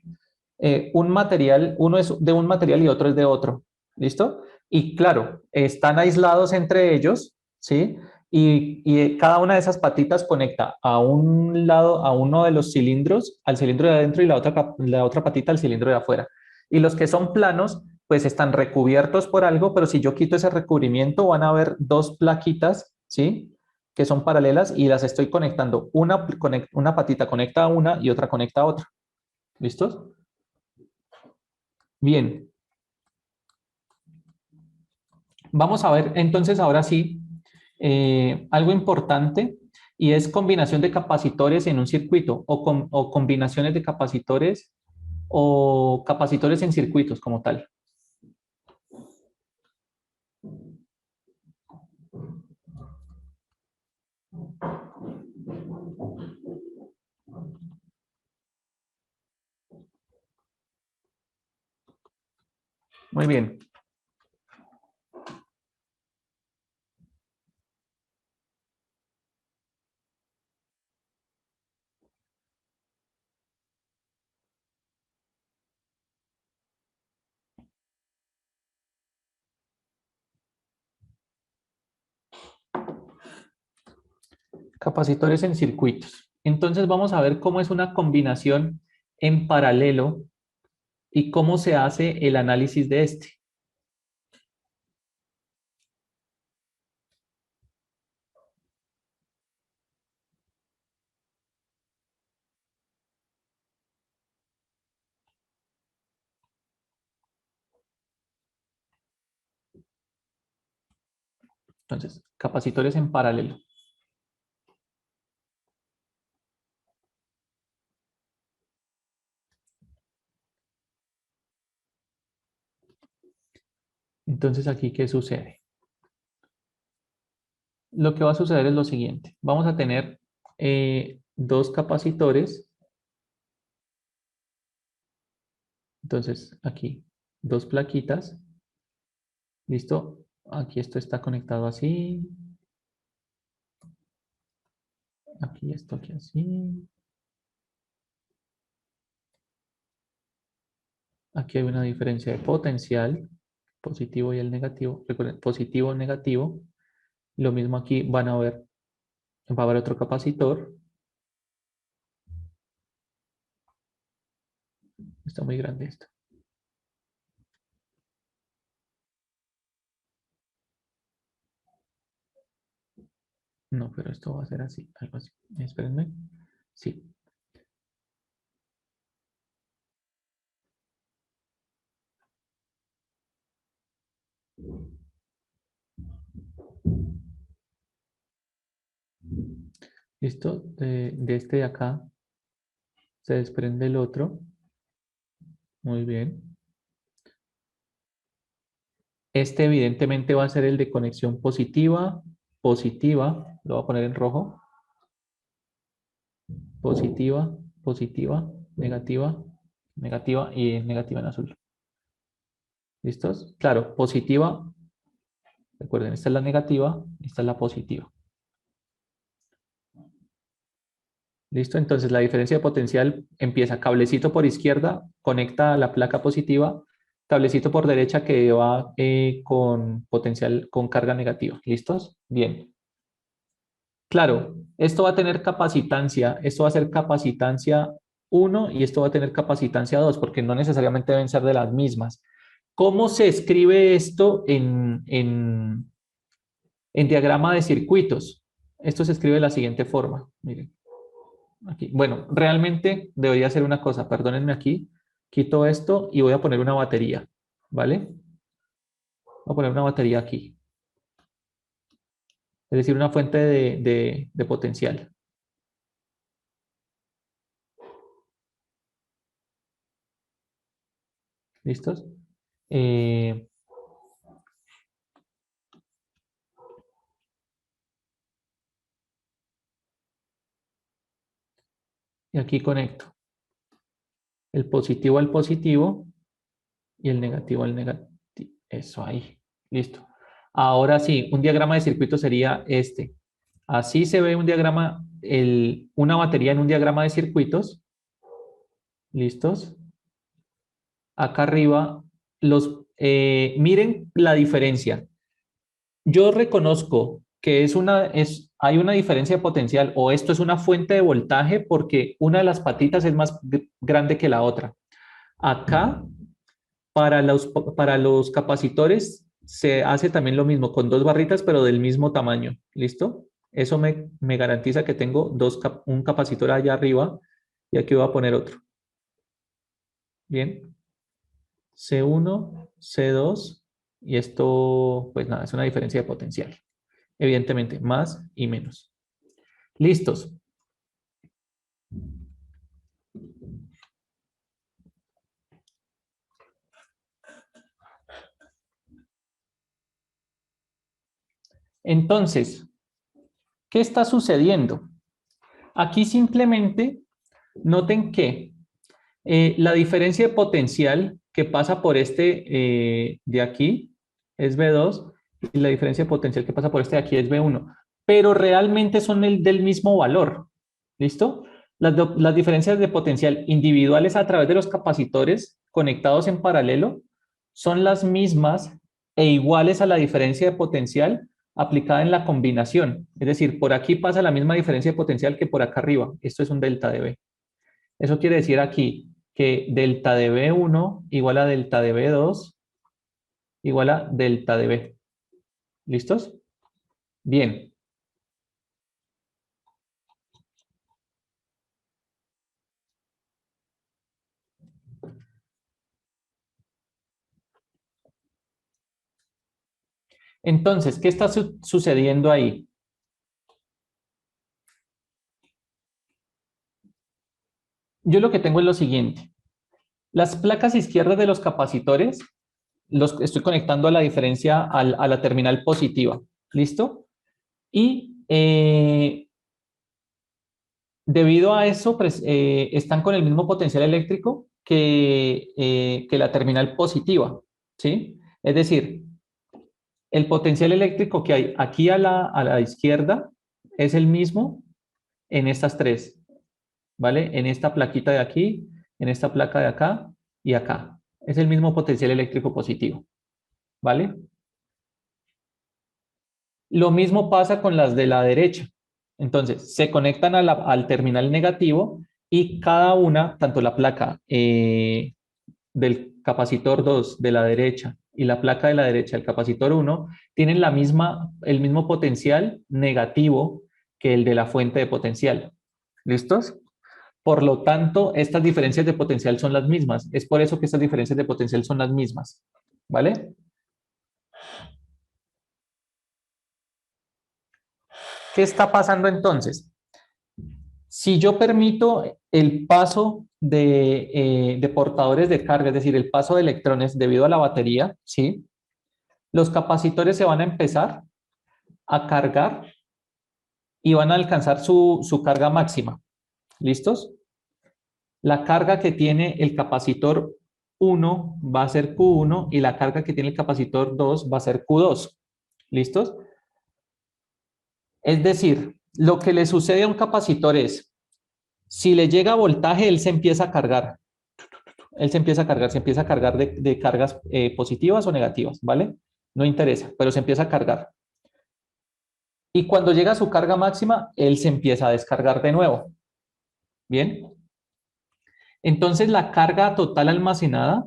un material, uno es de un material y otro es de otro. ¿Listo? Y claro, están aislados entre ellos, ¿sí? Y cada una de esas patitas conecta a un lado, a uno de los cilindros, al cilindro de adentro y la otra patita al cilindro de afuera. Y los que son planos, pues están recubiertos por algo, pero si yo quito ese recubrimiento van a haber dos plaquitas, ¿sí? Que son paralelas y las estoy conectando. Una patita conecta a una y otra conecta a otra. ¿Listos? Bien. Vamos a ver entonces ahora sí algo importante y es combinación de capacitores en un circuito o combinaciones de capacitores o capacitores en circuitos como tal. Muy bien. Capacitores en circuitos. Entonces vamos a ver cómo es una combinación en paralelo y cómo se hace el análisis de este. Entonces, capacitores en paralelo. Entonces, aquí, ¿qué sucede? Lo que va a suceder es lo siguiente. Vamos a tener dos capacitores. Entonces, aquí, dos plaquitas. ¿Listo? Aquí esto está conectado así. Aquí esto aquí así. Aquí hay una diferencia de potencial, positivo y el negativo. Recuerden, positivo, negativo. Lo mismo aquí va a haber otro capacitor. Está muy grande esto. No, pero esto va a ser así, algo así. Espérenme. Sí. Listo. De este de acá se desprende el otro. Muy bien. Este evidentemente va a ser el de conexión positiva, positiva. Lo voy a poner en rojo. Positiva, positiva, negativa, negativa y negativa en azul. ¿Listos? Claro, positiva. Recuerden, esta es la negativa, esta es la positiva. ¿Listo? Entonces la diferencia de potencial empieza cablecito por izquierda, conecta a la placa positiva, cablecito por derecha que va con potencial, con carga negativa. ¿Listos? Bien. Claro, esto va a tener capacitancia, esto va a ser capacitancia 1 y esto va a tener capacitancia 2 porque no necesariamente deben ser de las mismas. ¿Cómo se escribe esto en diagrama de circuitos? Esto se escribe de la siguiente forma. Miren, aquí. Bueno, realmente debería hacer una cosa, perdónenme aquí, quito esto y voy a poner una batería, ¿vale? Voy a poner una batería aquí, es decir, una fuente de potencial. ¿Listos? Eh, Y aquí conecto el positivo al positivo y el negativo al negativo. Eso ahí. Listo. Ahora sí, un diagrama de circuito sería este. Así se ve un diagrama, una batería en un diagrama de circuitos. ¿Listos? Acá arriba, miren la diferencia. Yo reconozco que hay una diferencia de potencial o esto es una fuente de voltaje porque una de las patitas es más grande que la otra. Acá, para los capacitores, se hace también lo mismo, con dos barritas, pero del mismo tamaño. ¿Listo? Eso me garantiza que tengo un capacitor allá arriba y aquí voy a poner otro. Bien. C1, C2 y esto, pues nada, es una diferencia de potencial. Evidentemente, más y menos. Listos. Entonces, ¿qué está sucediendo? Aquí simplemente noten que la diferencia de potencial que pasa por este de aquí es V2 y la diferencia de potencial que pasa por este de aquí es V1, pero realmente son del mismo valor. ¿Listo? Las diferencias de potencial individuales a través de los capacitores conectados en paralelo son las mismas e iguales a la diferencia de potencial aplicada en la combinación. Es decir, por aquí pasa la misma diferencia de potencial que por acá arriba. Esto es un delta de V. Eso quiere decir aquí que delta de V1 igual a delta de V2 igual a delta de V. ¿Listos? Bien. Entonces, ¿qué está sucediendo ahí? Yo lo que tengo es lo siguiente. Las placas izquierdas de los capacitores los estoy conectando a la diferencia a la terminal positiva. ¿Listo? Y debido a eso, pues, están con el mismo potencial eléctrico que la terminal positiva. ¿Sí? Es decir, el potencial eléctrico que hay aquí a la izquierda es el mismo en estas tres, ¿vale? En esta plaquita de aquí, en esta placa de acá y acá. Es el mismo potencial eléctrico positivo, ¿vale? Lo mismo pasa con las de la derecha. Entonces, se conectan al terminal negativo y cada una, tanto la placa del capacitor 2 de la derecha y la placa de la derecha del capacitor 1 tienen el mismo potencial negativo que el de la fuente de potencial. ¿Listos? Por lo tanto, estas diferencias de potencial son las mismas. Es por eso que estas diferencias de potencial son las mismas. ¿Vale? ¿Qué está pasando entonces? Si yo permito el paso de portadores de carga, es decir, el paso de electrones debido a la batería, ¿sí? Los capacitores se van a empezar a cargar y van a alcanzar su carga máxima. ¿Listos? La carga que tiene el capacitor 1 va a ser Q1 y la carga que tiene el capacitor 2 va a ser Q2. ¿Listos? Es decir, lo que le sucede a un capacitor es, si le llega voltaje, él se empieza a cargar. Él se empieza a cargar de cargas positivas o negativas, ¿vale? No interesa, pero se empieza a cargar. Y cuando llega a su carga máxima, él se empieza a descargar de nuevo. ¿Bien? Entonces la carga total almacenada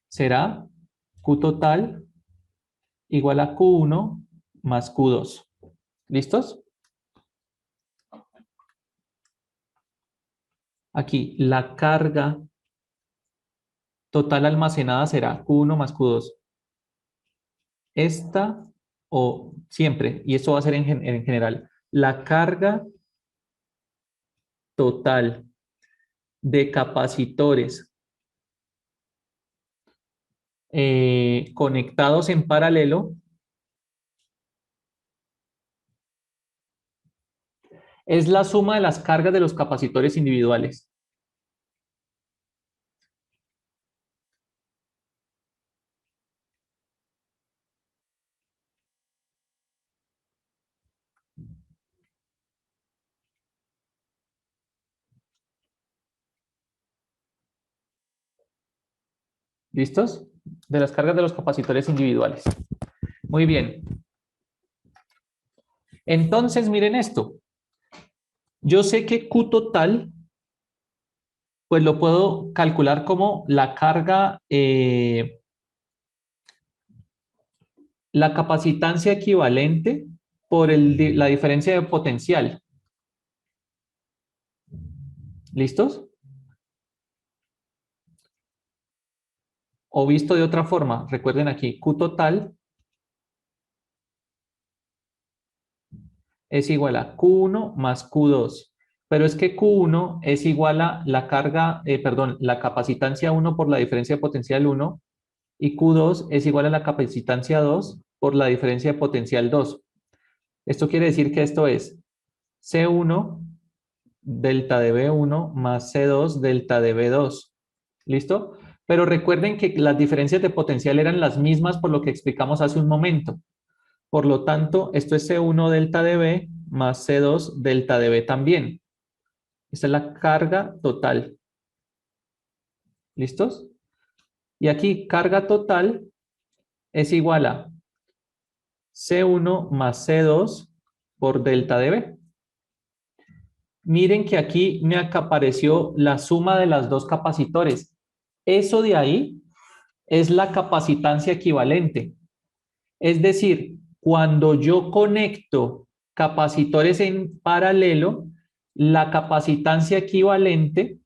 será Q total igual a Q1 más Q2. ¿Listos? Aquí la carga total almacenada será Q1 más Q2. Esta o siempre, y esto va a ser en general, la carga total de capacitores conectados en paralelo Es la suma de las cargas de los capacitores individuales. ¿Listos? De las cargas de los capacitores individuales. Muy bien. Entonces, miren esto. Yo sé que Q total, pues lo puedo calcular como la carga, la capacitancia equivalente por la diferencia de potencial. ¿Listos? O visto de otra forma, recuerden aquí, Q total es igual a Q1 más Q2. Pero es que Q1 es igual a la carga, perdón, la capacitancia 1 por la diferencia de potencial 1 y Q2 es igual a la capacitancia 2 por la diferencia de potencial 2. Esto quiere decir que esto es C1 delta de B1 más C2 delta de B2. ¿Listo? Pero recuerden que las diferencias de potencial eran las mismas por lo que explicamos hace un momento. Por lo tanto, esto es C1 delta de B más C2 delta de B también. Esta es la carga total. ¿Listos? Y aquí carga total es igual a C1 más C2 por delta de B. Miren que aquí me apareció la suma de las dos capacitores. Eso de ahí es la capacitancia equivalente. Es decir, cuando yo conecto capacitores en paralelo, la capacitancia equivalente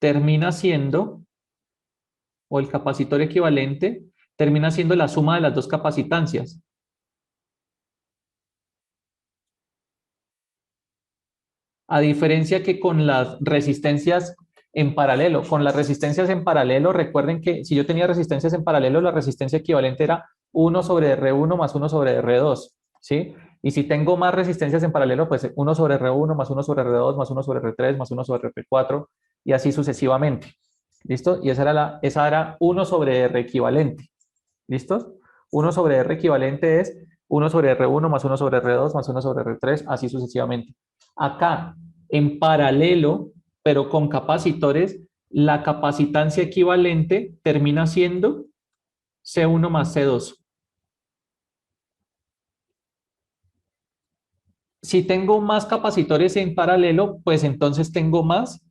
termina siendo, o el capacitor equivalente, termina siendo la suma de las dos capacitancias. A diferencia que con las resistencias en paralelo. Con las resistencias en paralelo, recuerden que si yo tenía resistencias en paralelo, la resistencia equivalente era 1 sobre R1 más 1 sobre R2, ¿sí? Y si tengo más resistencias en paralelo, pues 1 sobre R1 más 1 sobre R2 más 1 sobre R3 más 1 sobre R4 y así sucesivamente. ¿Listo? Y esa era 1 sobre R equivalente. ¿Listos? 1 sobre R equivalente es 1 sobre R1 más 1 sobre R2 más 1 sobre R3, así sucesivamente. Acá, en paralelo, pero con capacitores, la capacitancia equivalente termina siendo C1 más C2. Si tengo más capacitores en paralelo, pues entonces tengo más,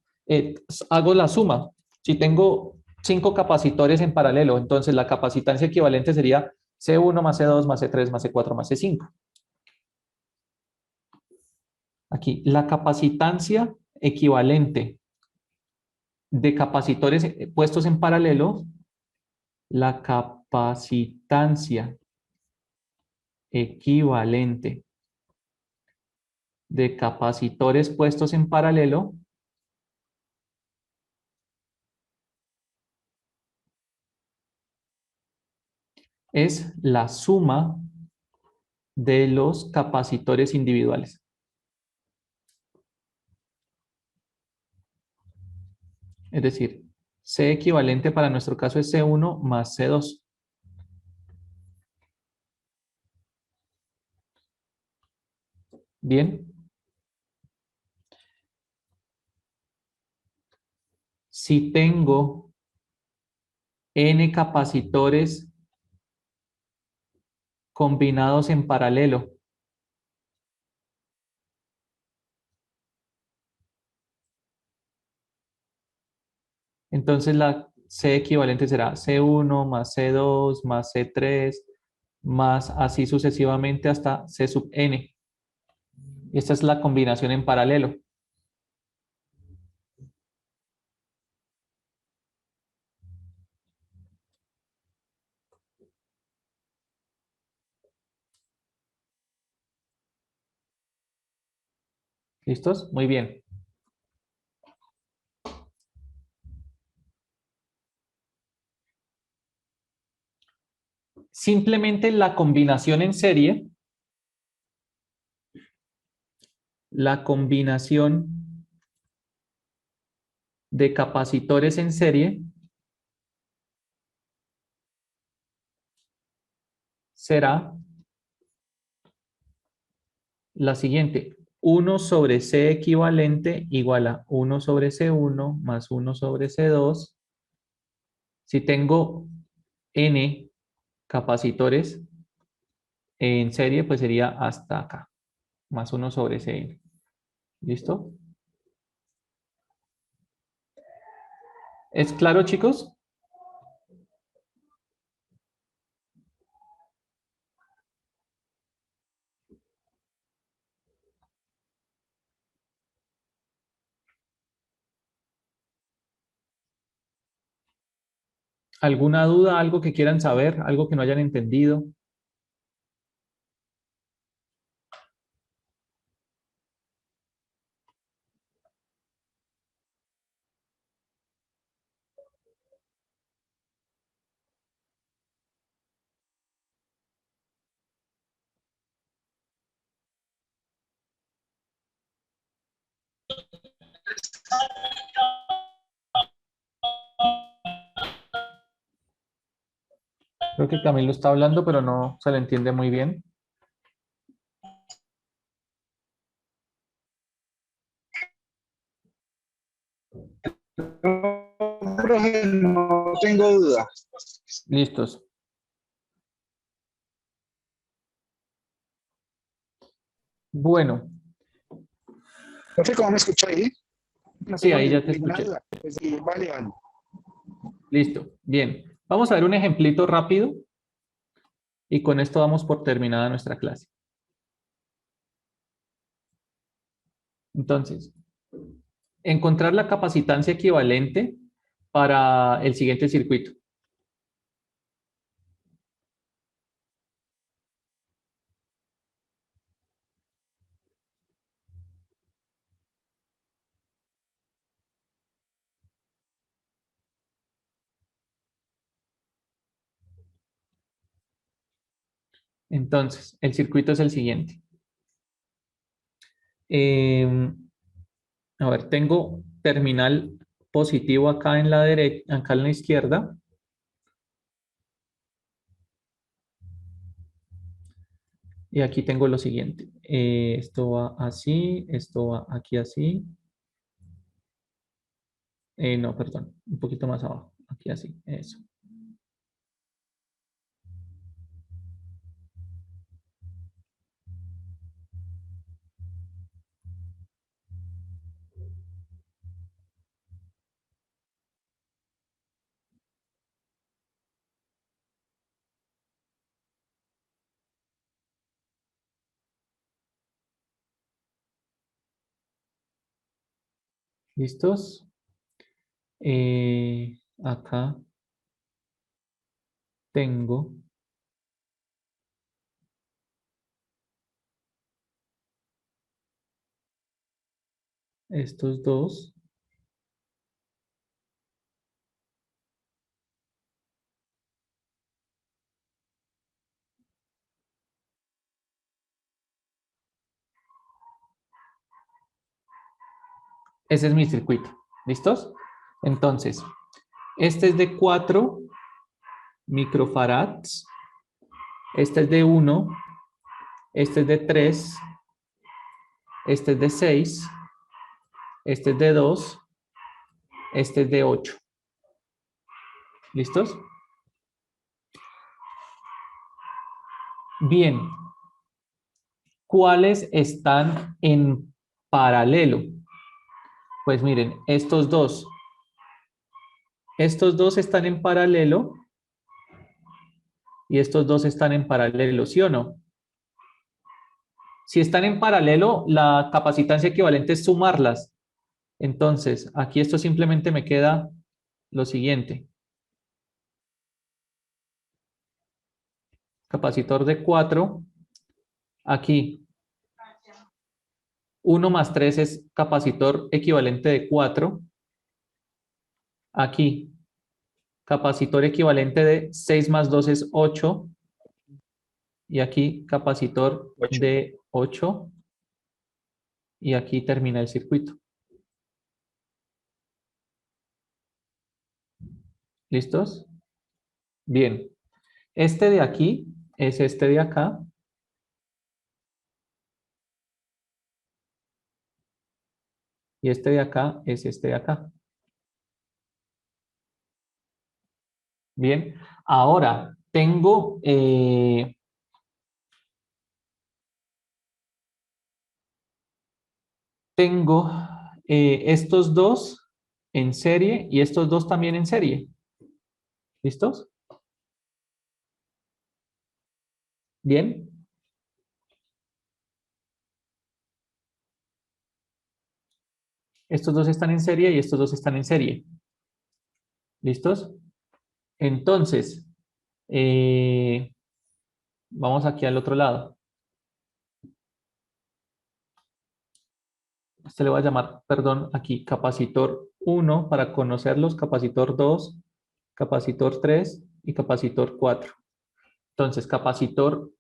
hago la suma. Si tengo 5 capacitores en paralelo, entonces la capacitancia equivalente sería C1 más C2 más C3 más C4 más C5. Aquí, la capacitancia equivalente de capacitores puestos en paralelo, la capacitancia equivalente de capacitores puestos en paralelo es la suma de los capacitores individuales. Es decir, C equivalente para nuestro caso es C1 más C2. Bien. Si tengo N capacitores combinados en paralelo, entonces la C equivalente será C1 más C2 más C3 más así sucesivamente hasta C sub N. Esta es la combinación en paralelo. ¿Listos? Muy bien. Simplemente la combinación en serie la combinación de capacitores en serie será la siguiente. 1 sobre C equivalente igual a 1 sobre C1 más 1 sobre C2. Si tengo N capacitores en serie, pues sería hasta acá, más 1 sobre Cn. ¿Listo? ¿Es claro, chicos? ¿Alguna duda, algo que quieran saber, algo que no hayan entendido? Creo que Camilo está hablando, pero no se le entiende muy bien. No, profe, no tengo duda. Listos. Bueno, Profe, ¿cómo me escucha ahí? No sí, tengo ahí ya te ninguna escuché. duda. Pues sí, vale, vale. Listo, bien. Vamos a ver un ejemplito rápido y con esto damos por terminada nuestra clase. Entonces, encontrar la capacitancia equivalente para el siguiente circuito. Entonces, el circuito es el siguiente. A ver, tengo terminal positivo acá en la derecha, acá en la izquierda. Y aquí tengo lo siguiente. Esto va así, esto va aquí así. No, perdón, un poquito más abajo. Aquí así, eso. ¿Listos? Acá tengo estos dos. Ese es mi circuito. ¿Listos? Entonces, este es de 4 microfarads. Este es de 1. Este es de 3. Este es de 6. Este es de 2. Este es de 8. ¿Listos? Bien. ¿Cuáles están en paralelo? Pues miren, estos dos. Estos dos están en paralelo y estos dos están en paralelo, ¿sí o no? Si están en paralelo, la capacitancia equivalente es sumarlas. Entonces, aquí esto simplemente me queda lo siguiente. Capacitor de 4. Aquí, 1 más 3 es capacitor equivalente de 4. Aquí, capacitor equivalente de 6 más 2 es 8. Y aquí, capacitor 8. de 8. y aquí termina el circuito. ¿Listos? Bien. Este de aquí es este de acá. Y este de acá es este de acá. Bien. Ahora, tengo estos dos en serie y estos dos también en serie. ¿Listos? Bien. Estos dos están en serie y estos dos están en serie. ¿Listos? Entonces, vamos aquí al otro lado. Este le voy a llamar, perdón, aquí capacitor 1 para conocerlos, capacitor 2, capacitor 3 y capacitor 4. Entonces, capacitor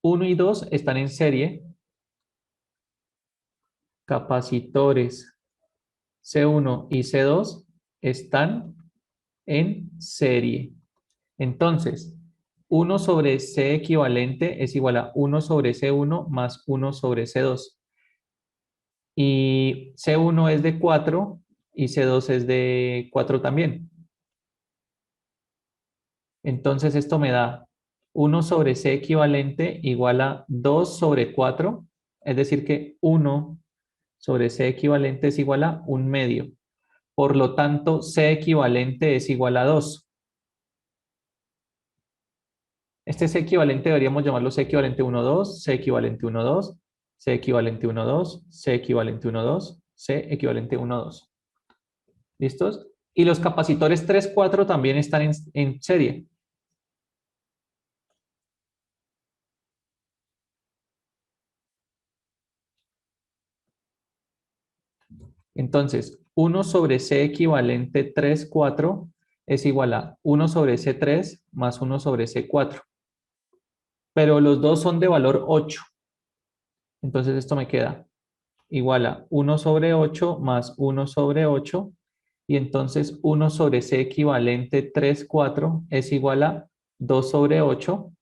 1 y 2 están en serie. Capacitores C1 y C2 están en serie. Entonces, 1 sobre C equivalente es igual a 1 sobre C1 más 1 sobre C2. Y C1 es de 4 y C2 es de 4 también. Entonces esto me da 1 sobre C equivalente igual a 2 sobre 4. Es decir que 1 sobre C equivalente es igual a 1/2. Por lo tanto, C equivalente es igual a 2. Este C equivalente deberíamos llamarlo C equivalente 1, 2, C equivalente 1, 2, C equivalente 1, 2, C equivalente 1, 2, C equivalente 1, 2. ¿Listos? Y los capacitores 3, 4 también están en serie. Entonces, 1 sobre C equivalente 3, 4 es igual a 1 sobre C3 más 1 sobre C4. Pero los dos son de valor 8. Entonces esto me queda igual a 1 sobre 8 más 1 sobre 8. Y entonces 1 sobre C equivalente 3, 4 es igual a 2 sobre 8.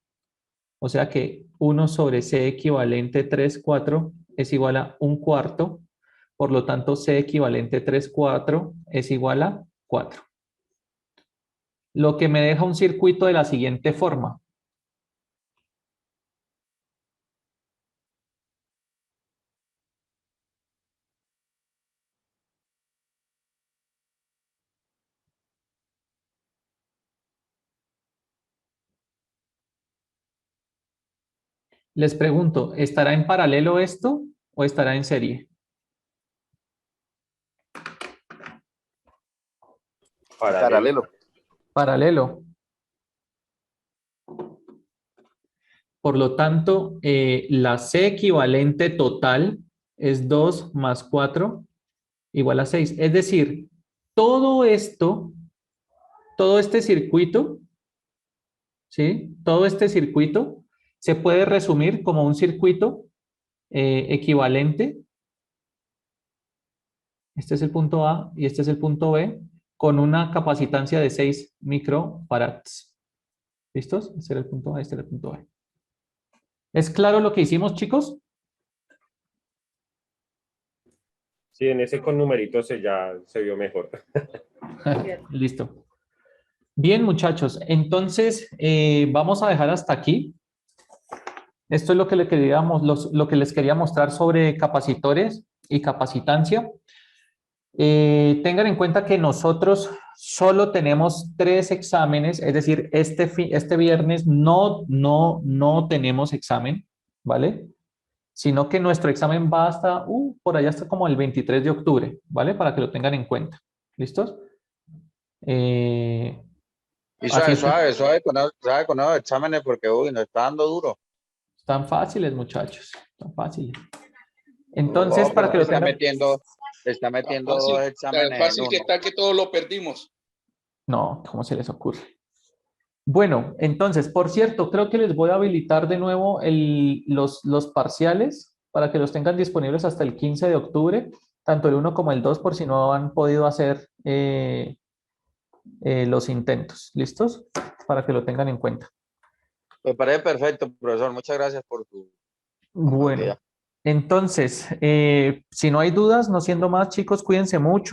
O sea que 1 sobre C equivalente 3, 4 es igual a 1/4. Por lo tanto, C equivalente 3, 4 es igual a 4. Lo que me deja un circuito de la siguiente forma. Les pregunto, ¿estará en paralelo esto o estará en serie? Paralelo. Paralelo. Por lo tanto, la C equivalente total es 2 más 4 igual a 6. Es decir, todo esto, todo este circuito, ¿sí? Todo este circuito se puede resumir como un circuito equivalente. Este es el punto A y este es el punto B, con una capacitancia de 6 microfarads. ¿Listos? Este era el punto A, este era el punto B. ¿Es claro lo que hicimos, chicos? Sí, en ese con numeritos ya se vio mejor. Listo. Bien, muchachos. Entonces, vamos a dejar hasta aquí. Esto es lo que, lo que les quería mostrar sobre capacitores y capacitancia. Tengan en cuenta que nosotros solo tenemos 3 exámenes, es decir, este viernes no tenemos examen, ¿vale? Sino que nuestro examen va hasta, por allá hasta como el 23 de octubre, ¿vale? Para que lo tengan en cuenta. ¿Listos? Y Así suave, es. suave con los exámenes porque uy, nos está dando duro. Están fáciles, muchachos, están fáciles. Entonces, No, para pero que lo está tengan... metiendo Tan dos exámenes tan en fácil que uno. está que todos lo perdimos. No, ¿cómo se les ocurre? Bueno, entonces, por cierto, creo que les voy a habilitar de nuevo los parciales para que los tengan disponibles hasta el 15 de octubre, tanto el 1 como el 2, por si no han podido hacer los intentos. ¿Listos? Para que lo tengan en cuenta. Me parece perfecto, profesor. Muchas gracias por tu Bueno, idea. entonces, si no hay dudas, no siendo más, chicos, cuídense mucho.